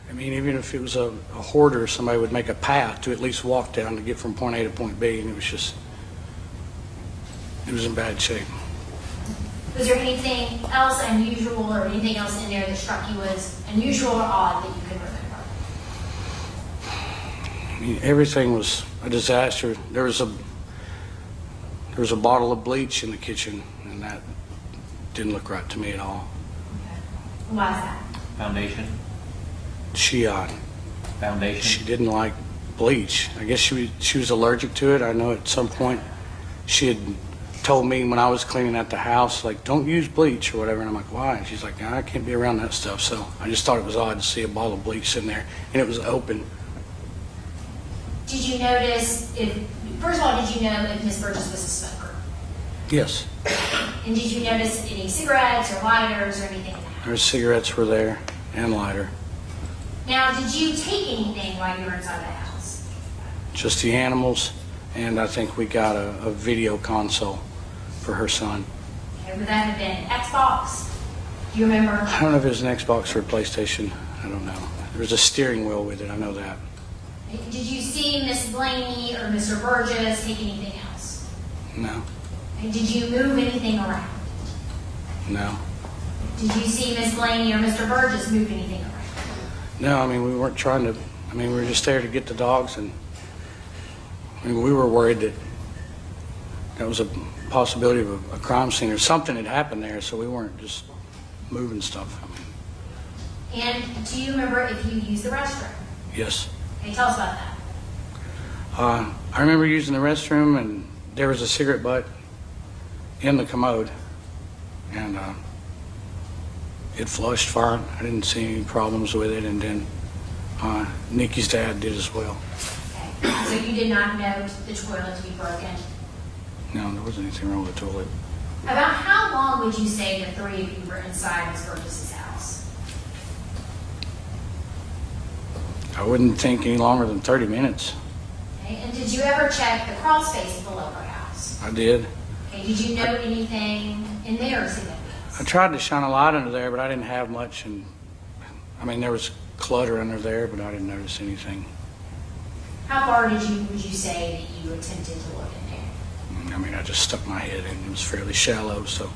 I mean, even if it was a hoarder, somebody would make a path to at least walk down to get from point A to point B, and it was in bad shape. Was there anything else unusual or anything else in there that struck you as unusual or odd that you could remember? I mean, everything was a disaster. There was a bottle of bleach in the kitchen, and that didn't look right to me at all. Why is that? Foundation? She Foundation? didn't like bleach. I guess she was allergic to it. I know at some point she had told me when I was cleaning out the house, like, don't use bleach or whatever. And I'm like, why? And she's like, I can't be around that stuff. So I just thought it was odd to see a bottle of bleach in there, and it was open. Did you notice first of all, did you know if Miss Burgess was a smoker? Yes, And did you notice any cigarettes or lighters or anything in the house? her cigarettes were there and lighter. Now, did you take anything while you were inside the house? Just the animals, and I think we got a video console for her son. Okay, would that have been Xbox? Do you remember? I don't know if it was an Xbox or a PlayStation. I don't know. There was a steering wheel with it. I know that. Did you see Miss Blaney or Mr. Burgess take anything else? No, And did you move anything around? no. Did you see Miss Blaney or Mr. Burgess move anything around? No, I mean, we weren't trying to, I mean, we were just there to get the dogs, and I mean, we were worried that was a possibility of a crime scene or something had happened there, so we weren't just moving stuff. I mean, And do you remember if you used the restroom? yes. Okay, tell us about that. I remember using the restroom, and there was a cigarette butt in the commode, and it flushed fine. I didn't see any problems with it, and then Nikki's dad did as well. Okay. So you did not note the toilet to be broken. No, there wasn't anything wrong with the toilet. About how long would you say the three of you were inside Miss Burgess's house? I wouldn't think any longer than 30 minutes. Okay. And did you ever check the crawl space below her house? I did. Okay. Did you note anything in there significant? I tried to shine a light under there, but I didn't have much, and I mean, there was clutter under there, but I didn't notice anything. How far would you say that you attempted to look in there? I mean, I just stuck my head in. It was fairly shallow, so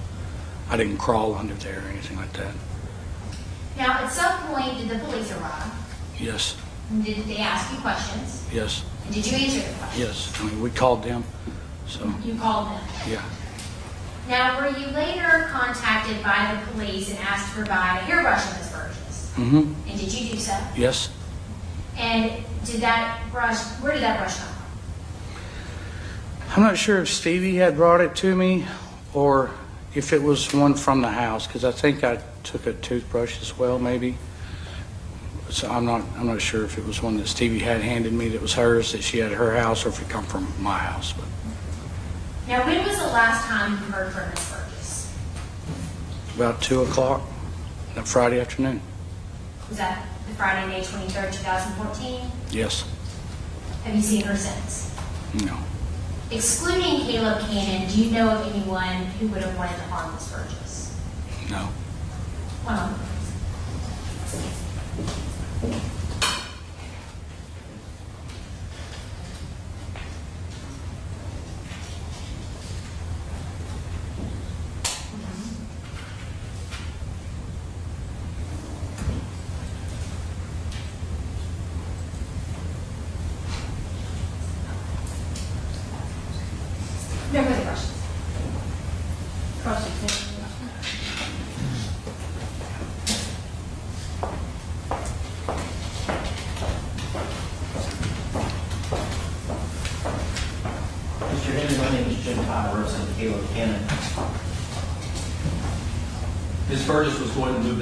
I didn't crawl under there or anything like that. Now, at some point, did the police arrive? Yes, And did they ask you questions? yes, And did you answer the questions? yes. I mean, we called them, so, You called them. yeah. Now, were you later contacted by the police and asked to provide a hairbrush of Miss Burgess? Mm-hmm, And did you do so? yes. And did that brush, where did that brush come from? I'm not sure if Stevie had brought it to me or if it was one from the house, because I think I took a toothbrush as well, maybe. So I'm not sure if it was one that Stevie had handed me that was hers, that she had at her house, or if it come from my house. But Now, when was the last time you heard from Miss Burgess? about 2 o'clock that Friday afternoon. Was that the Friday, May 23rd, 2014? Yes. Have you seen her since? No. Excluding Caleb Cannon, do you know of anyone who would have wanted to harm Miss Burgess? No. One moment, please. No further questions. Mr. Henry, my name is Jim Todd, representing Caleb Cannon. Ms. Burgess was going to move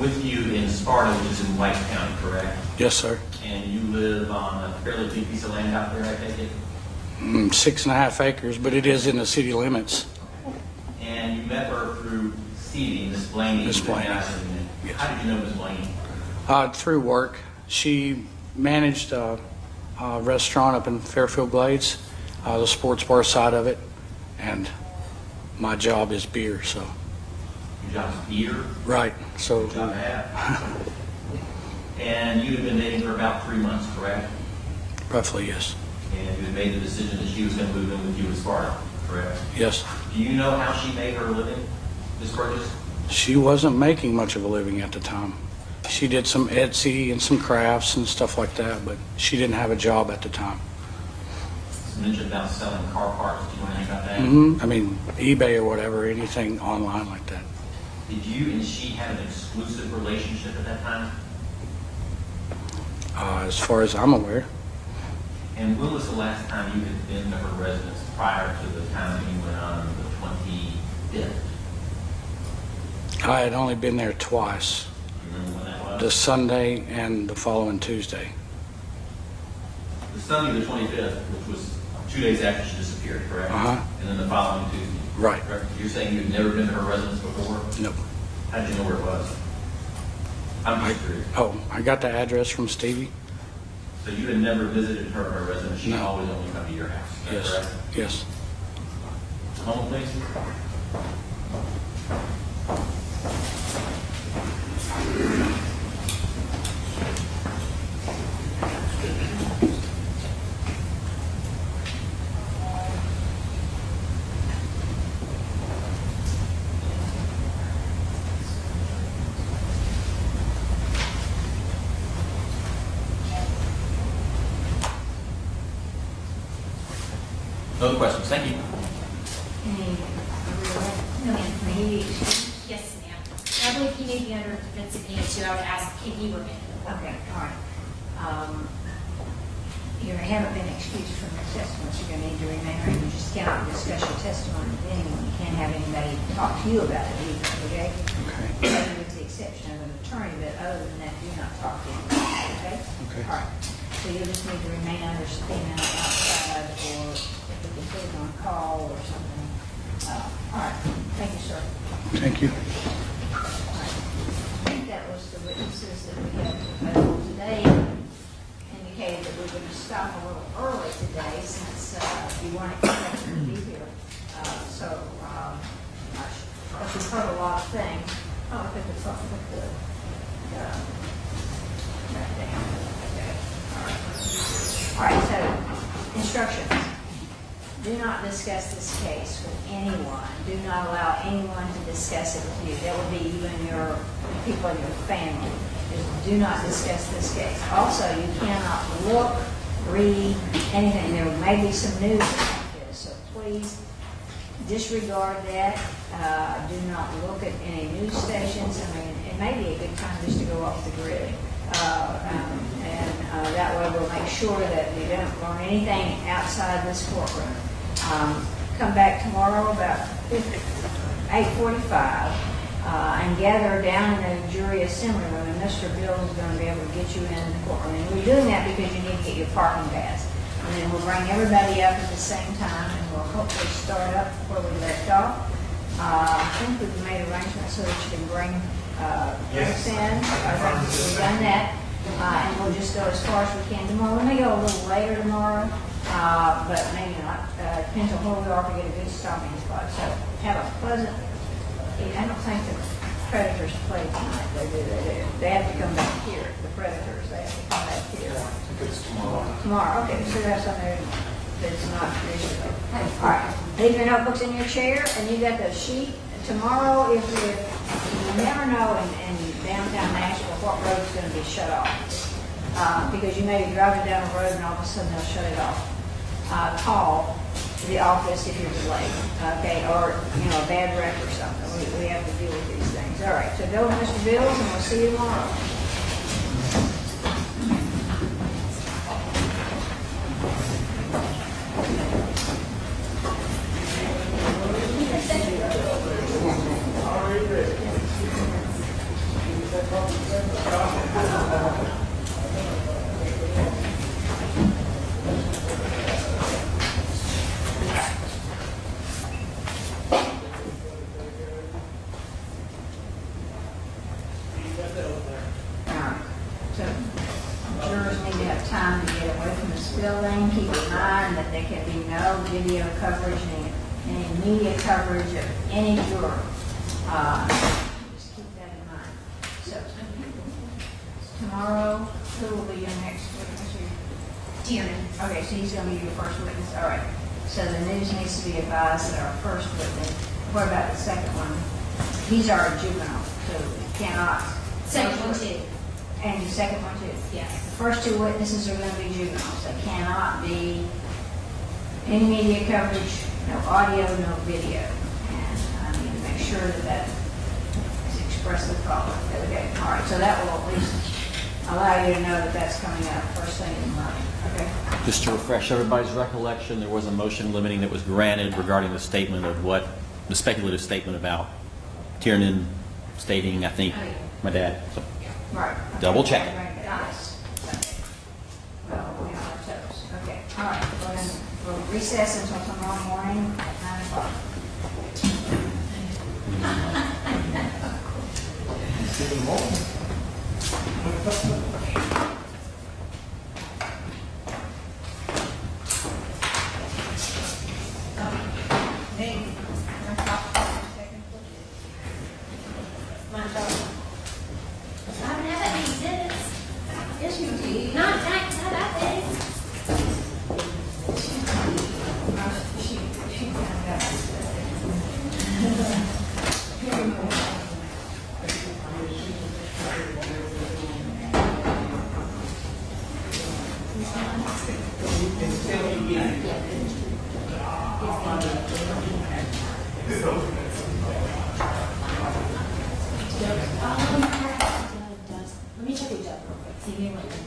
with you in Sparta, which is in White County, correct? Yes, sir. And you live on a fairly big piece of land out there, I take it? 6.5 acres, but it is in the city limits. And you met her through Stevie, Miss Blaney. Miss Blaney. Yes. How did you know Miss Blaney? Through work. She managed a restaurant up in Fairfield Glades, the sports bar side of it, and my job is beer, so. Your job's beer? Right, so. Good job to have. And you had been dating for about 3 months, correct? Roughly, yes. And you had made the decision that she was going to move in with you in Sparta, correct? Yes. Do you know how she made her living, Ms. Burgess? She wasn't making much of a living at the time. She did some Etsy and some crafts and stuff like that, but she didn't have a job at the time. You mentioned about selling car parts. Do you know anything about that? I mean, eBay or whatever, anything online like that. Did you and she have an exclusive relationship at that time? As far as I'm aware. And when was the last time you had been to her residence prior to the time that you went on the 25th? I had only been there twice, Do you remember when that was? the Sunday and the following Tuesday. The Sunday, the 25th, which was 2 days after she disappeared, correct? Uh-huh. And then the following Tuesday. Right. Correct? You're saying you've never been to her residence before? Nope. How did you know where it was? I'm just curious. Oh, I got the address from Stevie? So you had never visited her residence? She No. always only come to your house? Is that Yes. correct? Yes. Home, please? No other questions? Thank you. Yes, ma'am. I believe he may be under defensive unit too. I would ask if he were in. Okay, all right. You haven't been excused from your testimony, so you're going to need to remain, or you just cannot discuss your testimony with anyone. You can't have anybody talk to you about it either, okay? Okay. Maybe with the exception of an attorney, but other than that, do not talk to anybody, okay? Okay. All right. So you'll just need to remain under subpoena outside, or if we can put it on call or something. All right. Thank you, sir. Thank you. I think that was the witnesses that we had available today. Indicated that we're going to stop a little early today since you weren't expected to be here. We've heard a lot of things. Oh, look at the front, look at the, right down. Okay, all right. All right, so instructions. Do not discuss this case with anyone. Do not allow anyone to discuss it with you. That would be even your people in your family. Just do not discuss this case. Also, you cannot look, read, anything. There may be some news about this, so please disregard that. Do not look at any news stations. I mean, it may be a good time just to go off the grid. That way we'll make sure that you don't learn anything outside this courtroom. Come back tomorrow about 8:45 and gather down in the jury assembly room, and Mr. Bill is going to be able to get you in the courtroom. And we're doing that because you need to get your parking pass. And then we'll bring everybody up at the same time, and we'll hopefully start up where we left off. I think we've made arrangements so that you can bring us in. I think we've done that. And we'll just go as far as we can tomorrow. We may go a little later tomorrow, but maybe not. Depends on where we are to get a good stopping spot. So have a pleasant. I don't think the Predators play tonight. They do. They have to come back here. The Predators. They have to come back here. It's tomorrow. Tomorrow. Okay. So that's something that's not traditional. All right. Leave your notebooks in your chair, and you got the sheet. Tomorrow, if you never know in downtown Nashville what road's going to be shut off, because you may be driving down a road and all of a sudden they'll shut it off. Call the office if you're delayed, okay, or a bad wreck or something. We have to deal with these things. All right, so go with Mr. Bills, and we'll see you tomorrow. time to get away from this building. Keep in mind that there can be no video coverage, any media coverage of any juror. Just keep that in mind. So, tomorrow, who will be your next witness? Tiernan. Okay, so he's going to be your first witness. All right. So the news needs to be advised that our first witness, what about the second one? He's our juvenile, so he cannot. Second one too. And the second one too? Yes. The first two witnesses are going to be juveniles. They cannot be any media coverage, no audio, no video. And I need to make sure that that is expressly followed. Okay, all right, so that will at least allow you to know that that's coming up first thing in the morning, okay? Just to refresh everybody's recollection, there was a motion limiting that was granted regarding the statement of what, the speculative statement about Tiernan stating, I think, my dad. So, Right. Okay. double check. Nice. Well, we are our toes. Okay, all right, well then, we'll recess until tomorrow morning at 9 o'clock. I haven't had any exhibits. Yes, you did. Not that big. She found out. Let me check with Jeff real quick. See, you went.